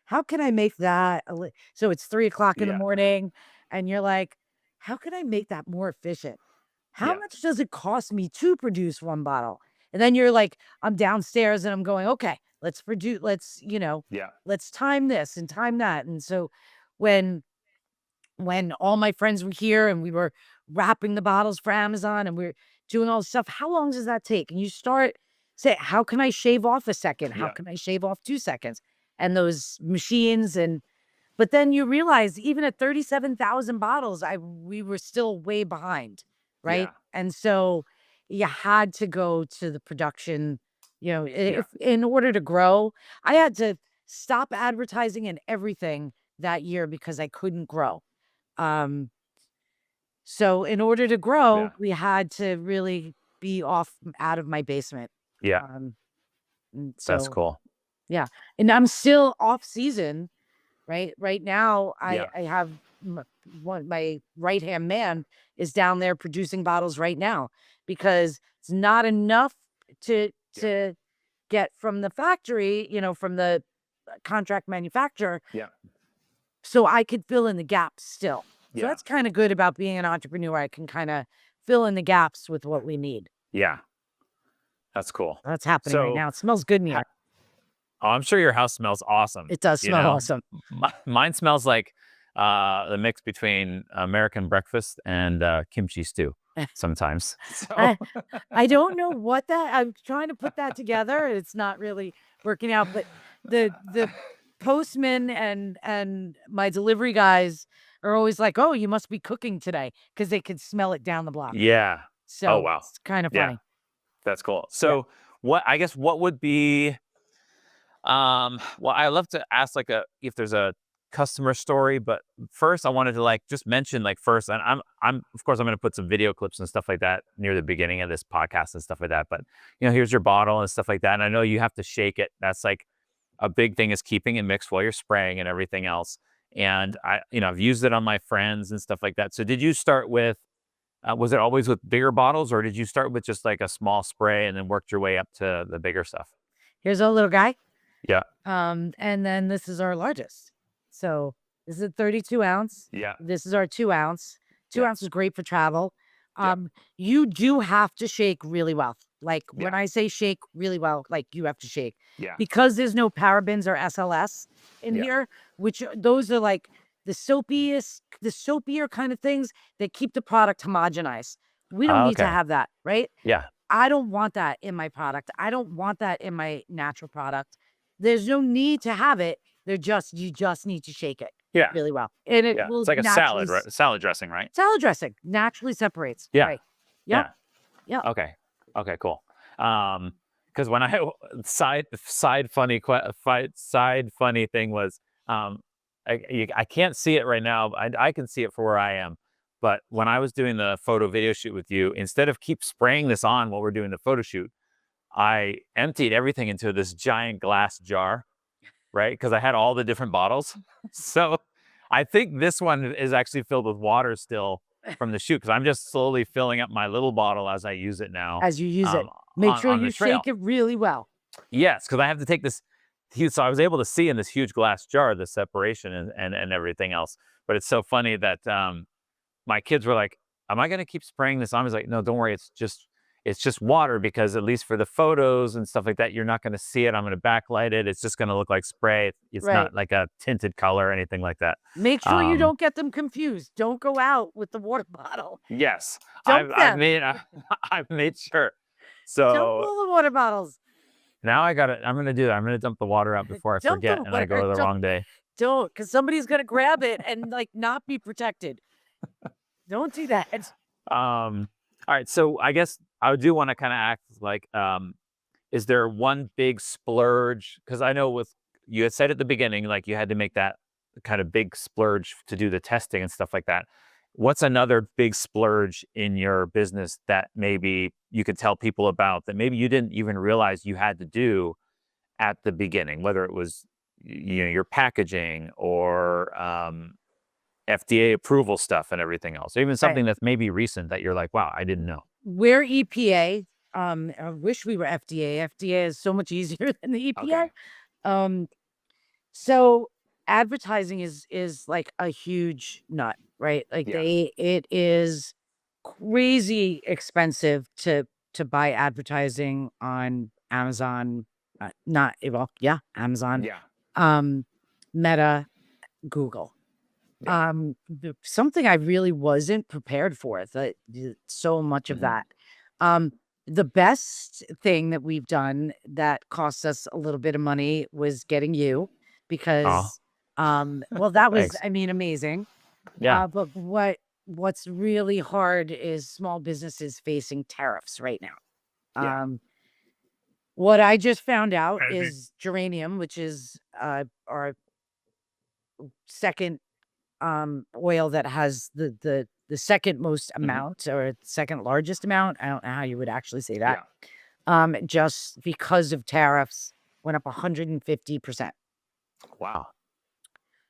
how can I make that? So it's 3 o'clock in the Yeah. morning, and you're like, how can I make that more efficient? How Yeah. much does it cost me to produce one bottle? And then you're like, I'm downstairs and I'm going, okay, Yeah. let's time this and time that. And so when all my friends were here and we were wrapping the bottles for Amazon and we are doing all this stuff, how long does that take? And you start say, how can I shave off a second? How Yeah. can I shave off 2 seconds? And those machines but then you realize even at 37,000 bottles, we were still way behind, right? Yeah. And so you had to go to the production, Yeah. if in order to grow, I had to stop advertising and everything that year because I couldn't grow. Um, so in order to Yeah. grow, we had to really be out of my basement. Yeah. Um, and That's so cool. yeah, and I'm still off season. Right now, Yeah. I have my right-hand man is down there producing bottles right now because it's not enough to Yeah. get from the factory, from the contract manufacturer, Yeah. so I could fill in the gaps still. So Yeah. that's kinda good about being an entrepreneur. I can kinda fill in the gaps with what we need. Yeah. That's cool. That's happening right So, now. It smells good in ha- here. oh, I'm sure your house smells awesome. It does smell awesome. Mine smells like the mix between American breakfast and kimchi stew sometimes. So, I I don't know what that I'm trying to put that together, and it's not really working out, but the postman and my delivery guys are always like, "Oh, you must be cooking today," because they could smell it down the block. yeah. Oh, So, wow. it's kinda Yeah. funny. That's cool. Yeah. So, what would be, well, I love to ask like if there's a customer story, but first I wanted to like just mention like first, and I'm of course I'm going to put some video clips and stuff like that near the beginning of this podcast and stuff like that. But here's your bottle and stuff like that. And I know you have to shake it. That's like a big thing, is keeping it mixed while you're spraying and everything else. And I've used it on my friends and stuff like that. So did you start with Was it always with bigger bottles, or did you start with just like a small spray and then worked your way up to the bigger stuff? Here's our little guy. Yeah. And then this is our largest. So this is a 32 ounce. Yeah. This is our 2 ounce. 2 Yeah. ounce is great for travel. Yeah. You do have to shake really well. Like when Yeah. I say shake really well, like you have to shake Yeah. because there's no parabens or SLS in Yeah. here, which those are like the soapier kind of things that keep the product homogenized. We don't need to Okay. have that, right? Yeah. I don't want that in my product. I don't want that in my natural product. There's no need to have it. You just need to shake it Yeah. really well. And it Yeah. will It's like a naturally, salad, right? Salad dressing, right? salad dressing naturally separates. Yeah. Right. Yep. Yeah. Yep. Okay. Okay, cool. Because when I side funny thing was, I can't see it right now. I can see it for where I am. But when I was doing the photo video shoot with you, instead of keep spraying this on while we're doing the photo shoot, I emptied everything into this giant glass jar, right? Because I had all the different bottles. So I think this one is actually filled with water still from the shoot because I'm just slowly filling up my little bottle as I use it now As you use it, make sure on you the trail. shake it really well. Yes, because I have to take this huge. So I was able to see in this huge glass jar the separation and everything else. But it's so funny that my kids were like, "Am I going to keep spraying this on?" I was like, "No, don't worry. It's just water because at least for the photos and stuff like that, you're not going to see it. I'm going to backlight it. It's just going to look like spray. It's Right. not like a tinted color or anything like that." Make sure you don't get them confused. Don't go out with the water bottle. Yes, Dump I've them. made I've made sure. Dump So all the water bottles. now I got it. I'm going to do that. I'm going to dump the water out before I Dump the forget and I go water. the wrong day. Don't, because somebody's gonna grab it and like not be protected. Don't do that. All right. So I guess I do want to kind of act like, is there one big splurge? Because I know with you had said at the beginning, like you had to make that kind of big splurge to do the testing and stuff like that. What's another big splurge in your business that maybe you could tell people about that maybe you didn't even realize you had to do at the beginning, whether it was your packaging or FDA approval stuff and everything else, or even Right. something that's maybe recent that you're like, wow, I didn't know. We're EPA. I wish we were FDA. FDA is so much easier than the EPA. Okay. So advertising is like a huge nut, right? Like Yeah. it is crazy expensive to buy advertising on Amazon. Not well, yeah, Amazon. Yeah. Meta, Google. Yeah. Something I really wasn't prepared for, so much of Mhm. that. The best thing that we've done that cost us a little bit of money was getting you because, well, that was, Thanks. I mean, amazing. Yeah. But what's really hard is small businesses facing tariffs right now. Yeah. What I just found out Mhm. is geranium, which is our second oil that has the second most amount or second largest amount. I don't know how you would actually say that. Yeah. Just because of tariffs went up 150%. Wow.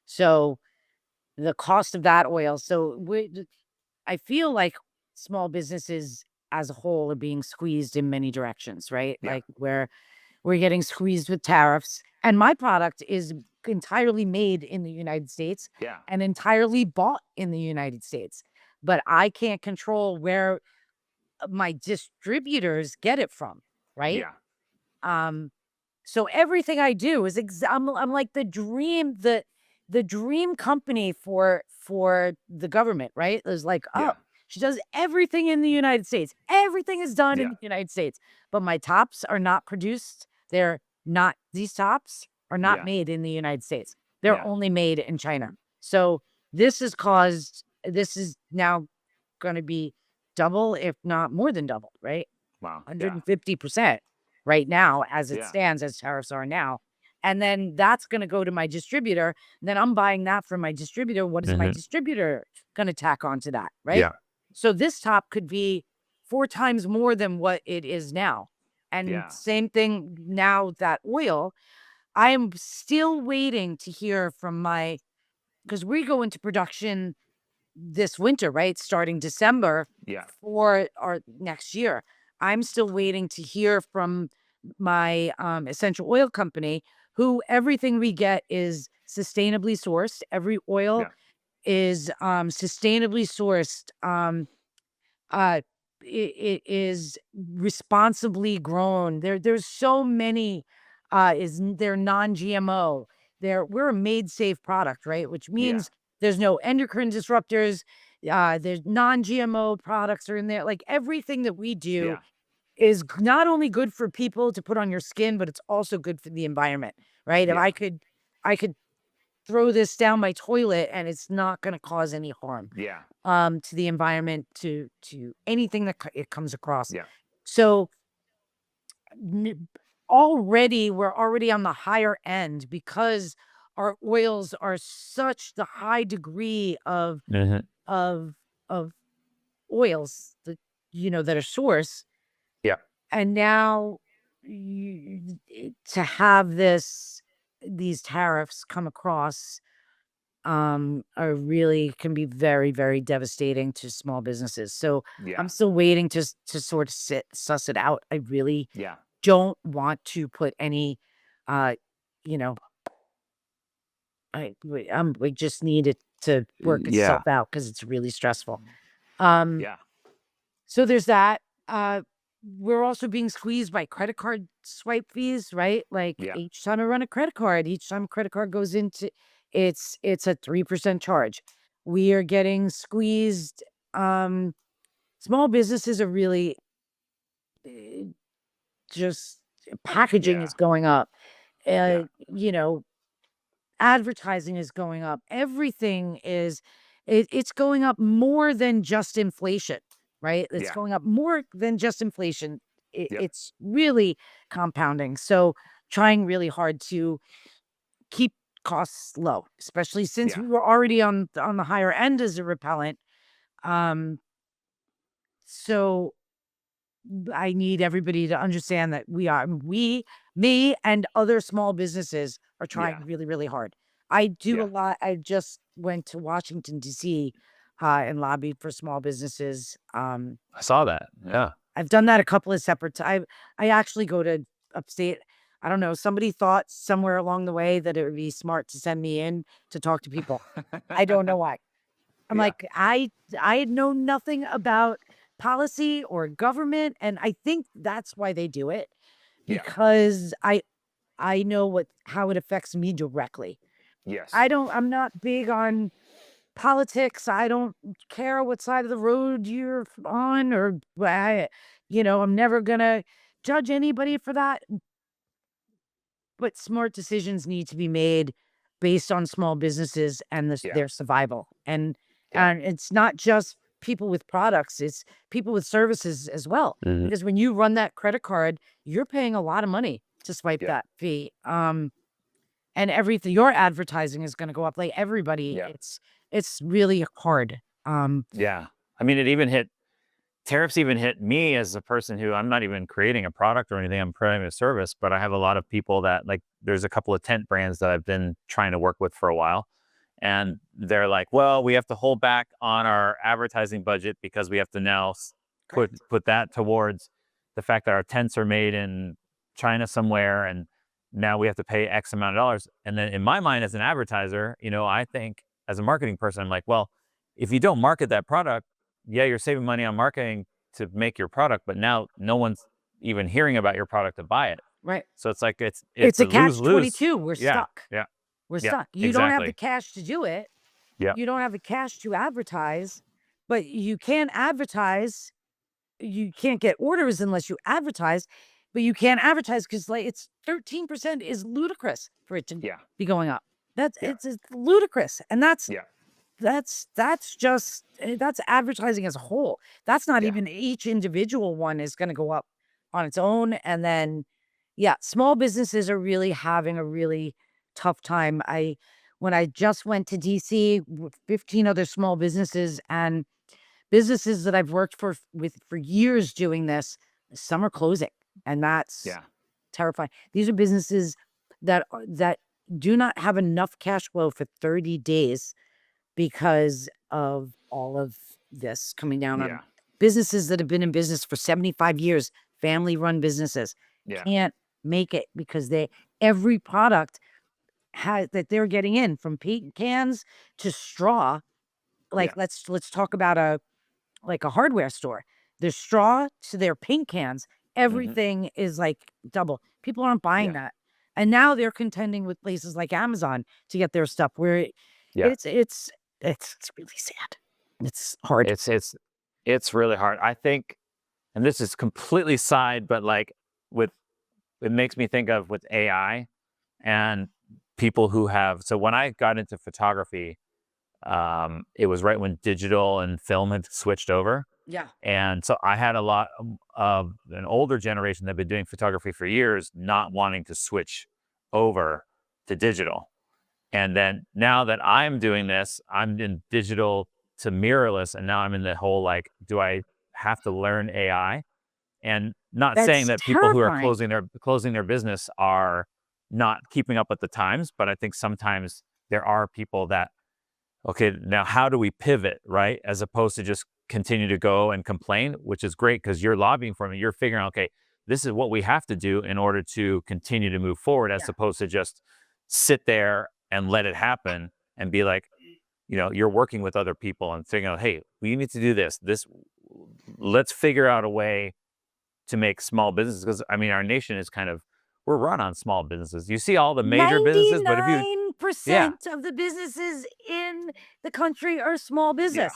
So the cost of that oil. So I feel like small businesses as a whole are being squeezed in many directions, right? Yeah. Like we're getting squeezed with tariffs. And my product is entirely made in the United States Yeah. and entirely bought in the United States. But I can't control where my distributors get it from, right? Yeah. So everything I do is I'm like the dream company for the government, right? There's like, oh, Yeah. she does everything in the United States. Everything is done in Yeah. the United States. But my tops are not produced. These tops are not Yeah. made in the United States. They're Yeah. only made in China. So this is now going to be double, if not more than double, right? Wow. Yeah. 150% right now as it Yeah. stands, as tariffs are now. And then that's going to go to my distributor. Then I'm buying that from my distributor. What is my Mhm. distributor going to tack onto that, right? Yeah. So this top could be 4 times more than what it is now. And Yeah. same thing now, that oil, I am still waiting to hear from because we go into production this winter, right? Starting December Yeah. for our next year. I'm still waiting to hear from my essential oil company, who everything we get is sustainably sourced. Every oil Yeah. is sustainably sourced. Uh, it is responsibly grown. There's so many. They're non-GMO. We're a made safe product, right? Which Yeah. means there's no endocrine disruptors. There's non-GMO products are in there. Like everything that we do Yeah. is not only good for people to put on your skin, but it's also good for the environment, right? If Yeah. I could throw this down my toilet and it's not going to cause any harm Yeah. to the environment, to anything that it comes across. Yeah. So already we're already on the higher end because our oils are such the high degree Mhm. of of oils that that are sourced. Yeah. And now to have these tariffs come across are really can be very, very devastating to small businesses. So Yeah. I'm still waiting to sort of suss it out. I really Yeah. don't want to put any uh you know we just need it to work Yeah. itself out because it's really stressful. Um Yeah. so there's that. We're also being squeezed by credit card swipe fees, right? Like Yeah. each time I run a credit card, each time a credit card goes into it's a 3% charge. We are getting squeezed. Um, Small businesses are really eh, just packaging Yeah. is going up. Yeah. You know, advertising is going up. Everything is it's going up more than just inflation, right? It's Yeah. going up more than just inflation. Yep. It's really compounding. So trying really hard to keep costs low, especially since Yeah. we were already on the higher end as a repellent. Um, so I need everybody to understand that me and other small businesses are trying Yeah. really, really hard. I do a Yeah. lot. I just went to Washington, D.C. And lobbied for small businesses. I saw that. Yeah. I've done that a couple of separate times. I actually go to upstate. I don't know. Somebody thought somewhere along the way that it would be smart to send me in to talk to people. I don't know why. I'm Yeah. like, I had known nothing about policy or government, and I think that's why they do it, Yeah. because I know how it affects me directly. Yes. I'm not big on politics. I don't care what side of the road you're on, or I'm never gonna judge anybody for that. But smart decisions need to be made based on small businesses and Yeah. their survival. Yeah. And it's not just people with products, it's people with services as well. Mhm. Because when you run that credit card, you're paying a lot of money to swipe Yeah. that fee. And everything your advertising is going to go up. Like everybody, Yeah. it's really hard. Yeah. I mean, it even hit tariffs even hit me as a person who I'm not even creating a product or anything. I'm providing a service, but I have a lot of people that like there's a couple of tent brands that I've been trying to work with for a while. And they're like, well, we have to hold back on our advertising budget because we have to now Correct. put that towards the fact that our tents are made in China somewhere, and now we have to pay X amount of dollars. And then in my mind as an advertiser, I think as a marketing person, I'm like, well, if you don't market that product, yeah, you're saving money on marketing to make your product, but now no one's even hearing about your product to buy it. Right. So it's like it's It's a a lose catch lose. 22. We're Yeah, stuck. yeah, We're yeah, stuck. You don't have the exactly. cash to do it. Yeah, You don't have the cash to advertise, but you can advertise. You can't get orders unless you advertise, but you can't advertise because like it's 13% is ludicrous for it to yeah, be going up. yeah, It's ludicrous. And yeah, that's just that's advertising as a whole. That's not yeah, even each individual one is going to go up on its own. And then, yeah, small businesses are really having a really tough time. When I just went to DC with 15 other small businesses and businesses that I've worked for years doing this, some are closing, and that's yeah, terrifying. These are businesses that do not have enough cash flow for 30 days because of all of this coming down Yeah. on businesses that have been in business for 75 years, family run businesses, Yeah. can't make it because every product that they're getting in, from paint cans to straw. Like, Yeah. let's talk about a hardware store. There's straw to their paint cans. Hmm. Everything is like double. People aren't buying Yeah. that. And now they're contending with places like Amazon to get their stuff, where Yeah. it's really sad. It's hard. It's really hard. I think, and this is completely side, but like with it makes me think of with AI and people who have. So when I got into photography, it was right when digital and film had switched over. Yeah. And so I had a lot of an older generation that had been doing photography for years, not wanting to switch over to digital. And then now that I'm doing this, I'm in digital to mirrorless. And now I'm in the whole like, do I have to learn AI? And not saying That's that people who are terrifying. closing their business are not keeping up with the times, but I think sometimes there are people that, okay, now how do we pivot, right? As opposed to just continue to go and complain, which is great because you're lobbying for me. You're figuring out, okay, this is what we have to do in order to continue to move forward, as Yeah. opposed to just sit there and let it happen and be like, you're working with other people and figuring out, hey, we need to do this. Let's figure out a way to make small businesses, because I mean, our nation is we're run on small businesses. You see all the major businesses, but if you, yeah, 99% of the businesses in the country are small yeah, business.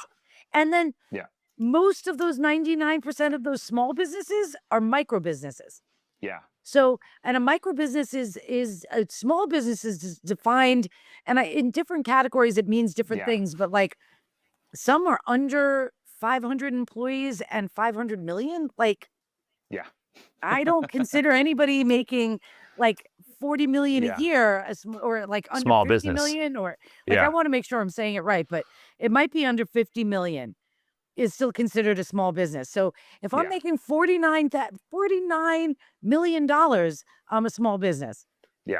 And then yeah, most of those 99% of those small businesses are micro businesses. yeah, So, and a micro business is a small business is defined, and in different categories it means different yeah, things, but like some are under 500 employees and 500 million. Like, yeah, I don't consider anybody making like 40 million a yeah. year or like under Small 50 business. million, or like, I Yeah, want to make sure I'm saying it right, but it might be under 50 million is still considered a small business. So if I'm yeah, making $49 million, I'm a small business. yeah.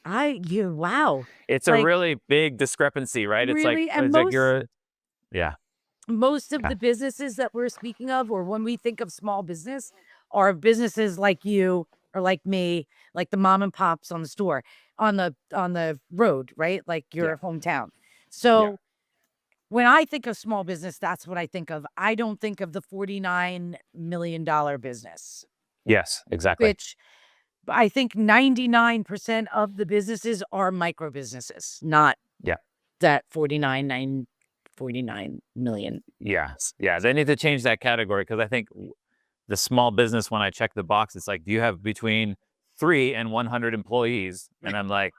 Wow. It's a Like, really big discrepancy, right? really? And It's like you're, yeah, most of yeah, the businesses that we're speaking of, or when we think of small business, are businesses like you or like me, like the mom and pops on the store, on the road, right? Like yeah, your hometown. yeah. So when I think of small business, that's what I think of. I don't think of the $49 million business, Yes, exactly. which I think 99% of the businesses are micro businesses, not Yeah. that 49 million. Yes. Yeah. They need to change that category, because I think the small business, when I check the box, it's like, do you have between 3 and 100 employees? And I'm like,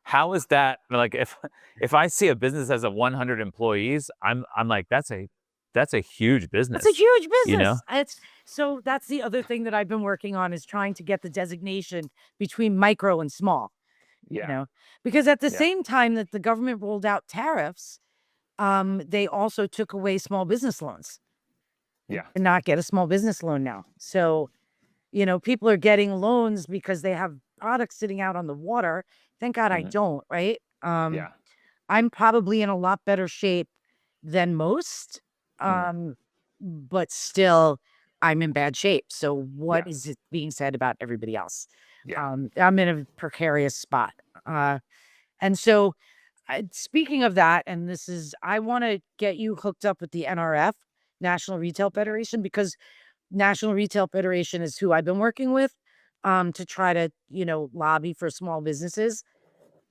how is that? Like, if I see a business as a 100 employees, I'm like, that's a huge That's a business, huge you know? business. So that's the other thing that I've been working on, is trying to get the designation between micro and small, Yeah. because at the Yeah. same time that the government rolled out tariffs, they also took away small business loans. You Yeah. cannot get a small business loan now. So, people are getting loans because they have products sitting out on the water. Thank God I Hmm. don't, right? Yeah. I'm probably in a lot better shape than most. Hmm. Um, but still, I'm in bad shape. So Yeah. what is it being said about everybody else? Yeah. I'm in a precarious spot. And so, speaking of that, and I want to get you hooked up with the NRF, National Retail Yeah. Federation, because National Retail Federation is who I've been working with, to try to, lobby for small businesses.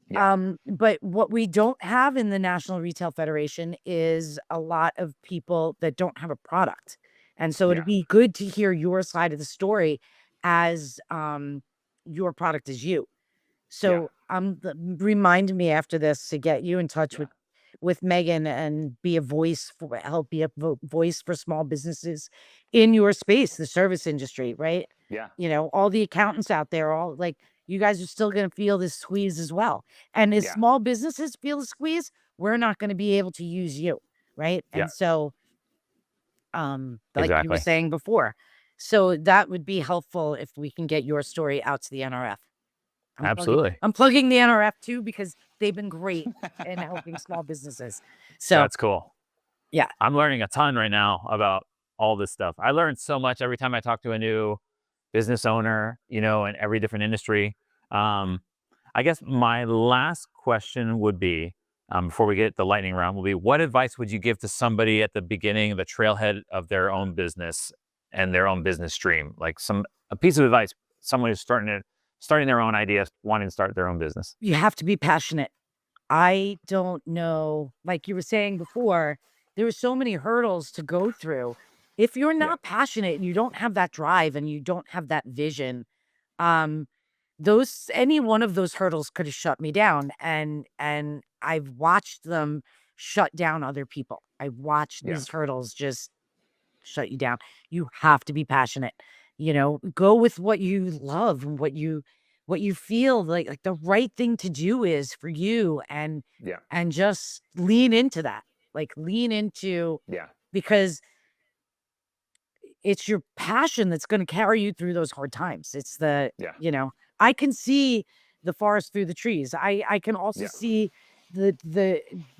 Yeah. But what we don't have in the National Retail Federation is a lot of people that don't have a product. And so it'd Yeah. be good to hear your side of the story, as your product is you. Yeah. So remind me after this to get you in touch Yeah. with Megan, and be a voice for help be a voice for small businesses in your space, the service industry, right? Yeah. All the accountants out there, all like, you guys are still going to feel this squeeze as well. And as Yeah. small businesses feel the squeeze, we're not going to be able to use you, right? Yeah. And so, like you were Exactly. saying before, so that would be helpful if we can get your story out to the NRF. I'm plugging Absolutely. I'm plugging the NRF too, because they've been great in helping small businesses. So, That's cool. Yeah. I'm learning a ton right now about all this stuff. I learned so much every time I talk to a new business owner, in every different industry. Um, I guess my last question would be, before we get the lightning round, will be what advice would you give to somebody at the beginning of the trailhead of their own business and their own business stream? Like a piece of advice, someone who's starting their own idea, wanting to start their own business. You have to be passionate. I don't know, like you were saying before, there were so many hurdles to go through. If you're Yeah. not passionate and you don't have that drive and you don't have that vision, um, any one of those hurdles could have shut me down. And I've watched them shut down other people. I've watched Yeah. these hurdles just shut you down. You have to be passionate. Go with what you love and what you feel like the right thing to do is for you, Yeah. and just lean into that. Like lean into, Yeah. because it's your passion that's going to carry you through those hard times. It's Yeah. I can see the forest through the trees. I can also Yeah. see the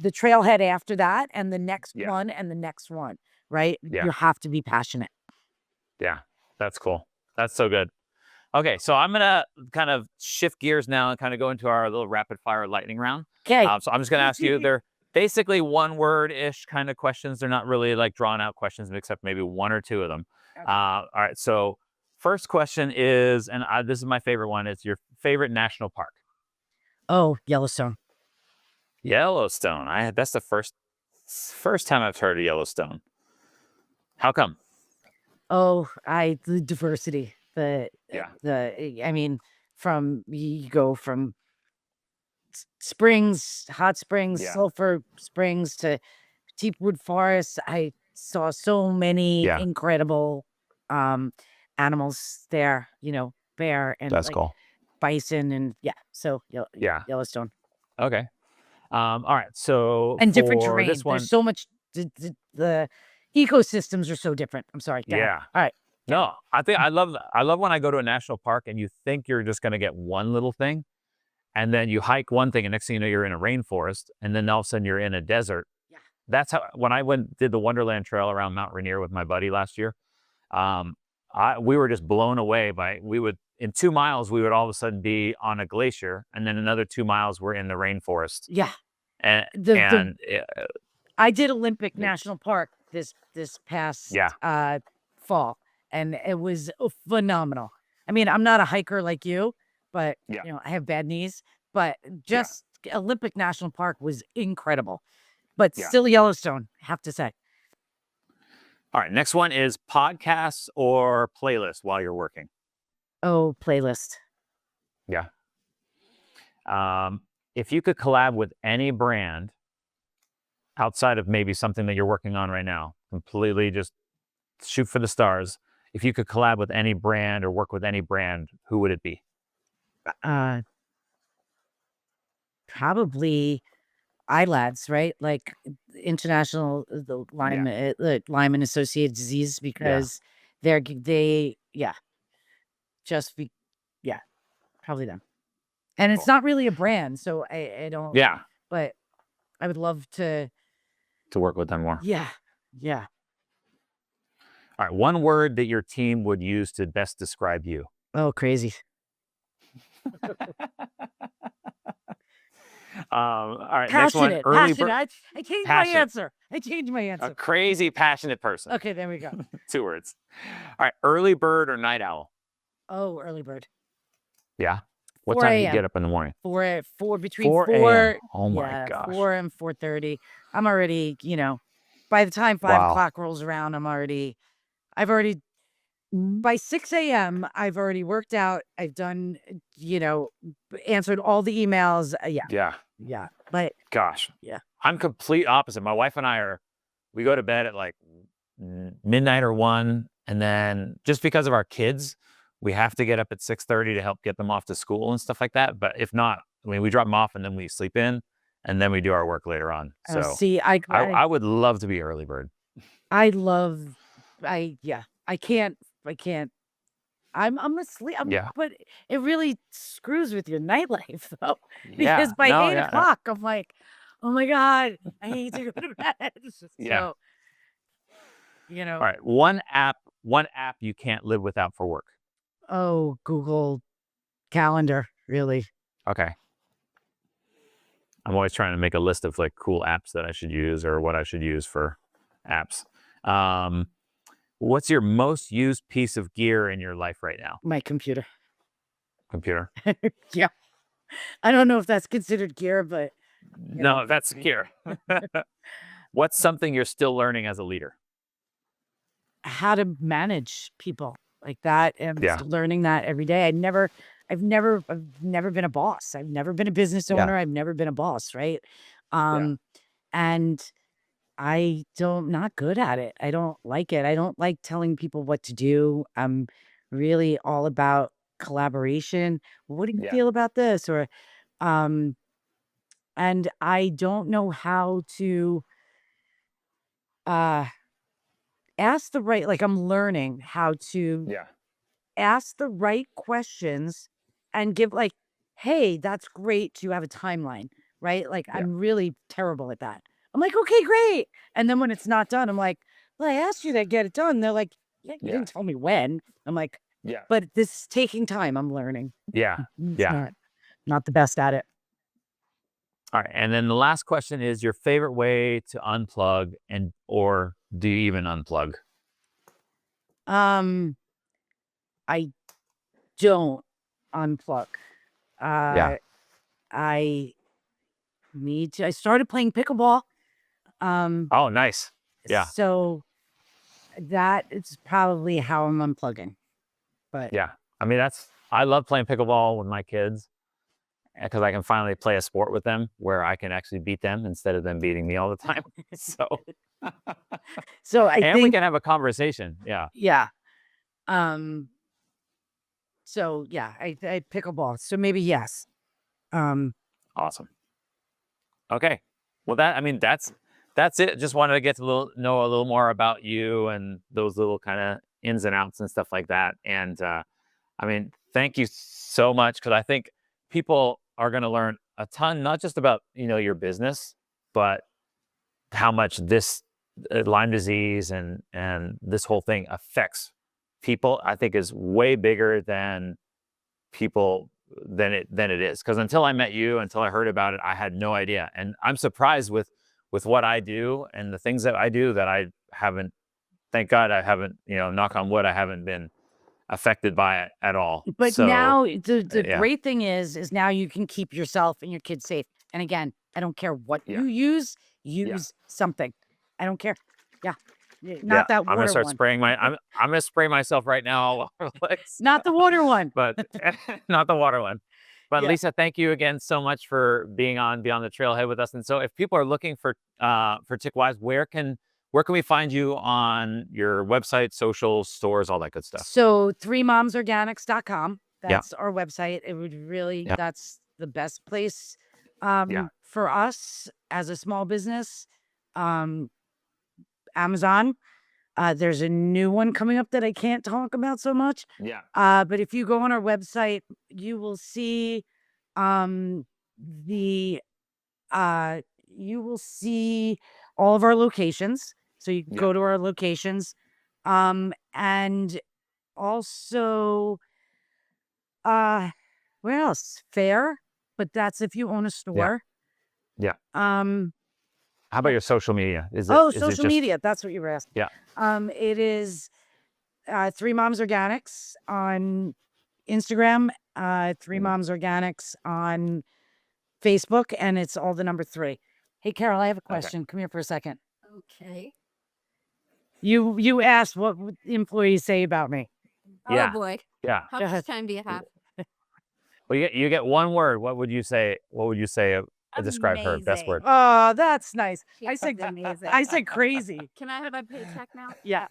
trailhead after that, and the next Yeah. one, and the next one, right? Yeah. You have to be passionate. Yeah. That's cool. That's so good. Okay, so I'm gonna kind of shift gears now and kind of go into our little rapid fire lightning round. Okay. So I'm just gonna ask you. They're basically one word ish kind of questions. They're not really like drawn out questions, except maybe one or two of them. Okay. All right. So first question is, and this is my favorite one. It's your favorite national park. Oh, Yellowstone. Yellowstone. That's the first time I've heard of Yellowstone. How come? Oh, the diversity, Yeah. I mean, you go from springs, hot springs, Yeah. sulfur springs, to deep wood forests. I saw so many Yeah. incredible animals there, bear and That's like cool. bison, and so Yeah. Yellowstone. Okay. All right. So And different for terrain. this one, There's so much, the ecosystems are so different. I'm sorry. Go ahead. yeah. All right. No, I love when I go to a national park and you think you're just going to get one little thing, and then you hike one thing, and next thing you know, you're in a rainforest, and then all of a sudden you're in a desert. Yeah. That's how when I did the Wonderland Trail around Mount Rainier with my buddy last year. Um, we were just blown away we would in 2 miles we would all of a sudden be on a glacier, and then another 2 miles we're in the rainforest, Yeah. and The and I did Olympic National Park this past yeah, fall, and it was phenomenal. I mean, I'm not a hiker like you, but yeah, I have bad knees. But yeah, just Olympic National Park was incredible. But yeah. still Yellowstone, I have to say. All right, next one is podcasts or playlist while you're working. Oh, playlist. Yeah. If you could collab with any brand outside of maybe something that you're working on right now, completely just shoot for the stars. If you could collab with any brand or work with any brand, who would it be? Uh, Probably ILADS, right? Like international, the Lyme, Lyme and associated disease, Yeah. because yeah, just be, yeah, probably them. And it's Cool. not really a brand, so I don't, Yeah. but I would love to. To work with them more. Yeah. Yeah. All right. One word that your team would use to best describe you. Oh, crazy. All right. Next one. Passionate. Early Passionate. bird. I changed my Passionate. answer. I changed my A answer. crazy, passionate person. Okay, there we go. 2 words. All right. Early bird or night owl? Oh, early bird. Yeah. What 4 time do you a.m. get up in the morning? Between 4 4, a.m. Oh my yeah, gosh. 4 and 4:30. I'm already, by the time 5 Wow. o'clock rolls around, I've already, by 6 a.m., I've already worked out. I've done, answered all the emails. Yeah. Yeah. Yeah. But Gosh. yeah. I'm complete opposite. My wife and we go to bed at like midnight or 1. And then just because of our kids, we have to get up at 6:30 to help get them off to school and stuff like that. But if not, I mean, we drop them off and then we sleep in, and then we do our work later on. So see, I would love to be early bird. I can't, I'm asleep. Yeah. But it really screws with your nightlife though, Yeah. because by No, 8 yeah. o'clock, I'm like, Oh my God, I hate to go to bed. Yeah. So, you All know, right. One app you can't live without for work. oh, Google Calendar, really. Okay. I'm always trying to make a list of like cool apps that I should use or what I should use for apps. Um, what's your most used piece of gear in your life right now? My computer. Computer. Yeah. I don't know if that's considered gear, but you know, No, that's gear. What's something you're still learning as a leader? how to manage people like that. I'm Yeah. still learning that every day. I've never been a boss. I've never been a business Yeah. owner. I've never been a boss, right? Yeah. And not good at it. I don't like it. I don't like telling people what to do. I'm really all about collaboration. What do you Yeah. feel about this? Or, um, and I don't know how to, uh, ask the right, like I'm learning how to Yeah. ask the right questions and give like, "Hey, that's great. Do you have a timeline?" Right? Like, Yeah. I'm really terrible at that. I'm like, "Okay, great." And then when it's not done, I'm like, "Well, I asked you to get it done." They're like, "Yeah, you Yeah. didn't tell me when." I'm like, Yeah. "But this is taking time. I'm learning." Yeah. It's Yeah. not the best at it. All right. And then the last question is your favorite way to unplug or do you even unplug? Um, I don't unplug. Yeah. Uh, I I started playing pickleball. Um, Oh, nice. Yeah. so that is probably how I'm unplugging, but Yeah. I mean, I love playing pickleball with my kids because I can finally play a sport with them where I can actually beat them instead of them beating me all the time. So, so I and we think can have a conversation. Yeah. yeah. Um, so yeah, I pickleball. So maybe yes. Um, Awesome. Okay. Well, I mean, that's it. Just wanted to get to know a little more about you and those little kind of ins and outs and stuff like that. And I mean, thank you so much because I think people are going to learn a ton, not just about your business, but how much this Lyme disease and this whole thing affects people. I think is way bigger than people than it is. Because until I met you, until I heard about it, I had no idea. And I'm surprised with what I do and the things that I do that I haven't. Thank God I haven't. Knock on wood, I haven't been affected by it at all. but So now the yeah, great thing is now you can keep yourself and your kids safe. And again, I don't care what yeah, you yeah, use something. I don't care. Yeah. yeah. Not that I'm gonna water start one. spraying I'm gonna spray myself right now all over the place. Not the water one. But not the water one. But Yeah. Lisa, thank you again so much for being on Beyond the Trailhead with us. And so, if people are looking for TickWise, where can we find you on your website, social stores, all that good stuff? So 3momsorganics.com. Yeah, That's our website. It would really yeah, that's the best place yeah, for us as a small business. Um Amazon. There's a new one coming up that I can't talk about so much. yeah, But if you go on our website, you will see um the uh you will see all of our locations. So you can yeah, go to our locations. And also uh where else? Fair, but that's if you own a yeah, store. yeah. Um How about your social media? Is it oh, is it social just media. That's what you were asking. yeah, It is Three Moms Organics on Instagram, Three mm, Moms Organics on Facebook, and it's all the number three. Hey, Carol, I have a okay, question. Come here for a second. Okay. You asked what would the employees say about me. Oh yeah, boy. yeah. How Go much ahead. time do you have? Well, you get one word. What would you say? What would you say to describe her? Best Amazing. word. Oh, that's nice. I She's said amazing. I said crazy. Can I have my paycheck now? Yeah,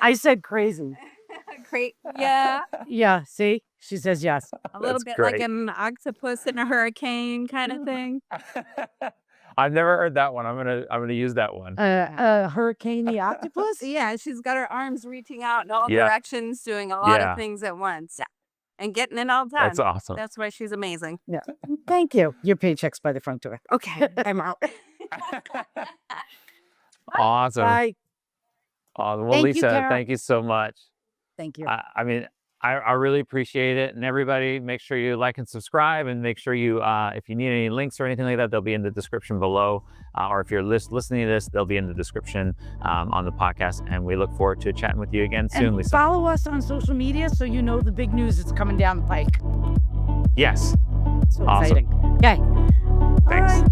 I said crazy. Great. Yeah. Yeah, see, she says yes. A little That's bit like great. an octopus in a hurricane kind of thing. I've never heard that one. I'm gonna use that one. Hurricane the octopus. Yeah, she's got her arms reaching out in all Yeah, directions, doing a lot of yeah, things at once. and getting it all done. That's awesome. That's why she's amazing. Yeah. Thank you. Your paycheck's by the front door. Okay, I'm out. Awesome. Bye. Awesome. Well, Thank you, Lisa, Tara. thank you so much. Thank you. I mean, I really appreciate it. And everybody, make sure you like and subscribe, and make sure you, if you need any links or anything like that, they'll be in the description below. Or if you're listening to this, they'll be in the description on the podcast. And we look forward to chatting with you again soon, And Lisa. follow us on social media so you know the big news that's coming down the pike. Yes. So Awesome. exciting. Okay. Thanks. All right.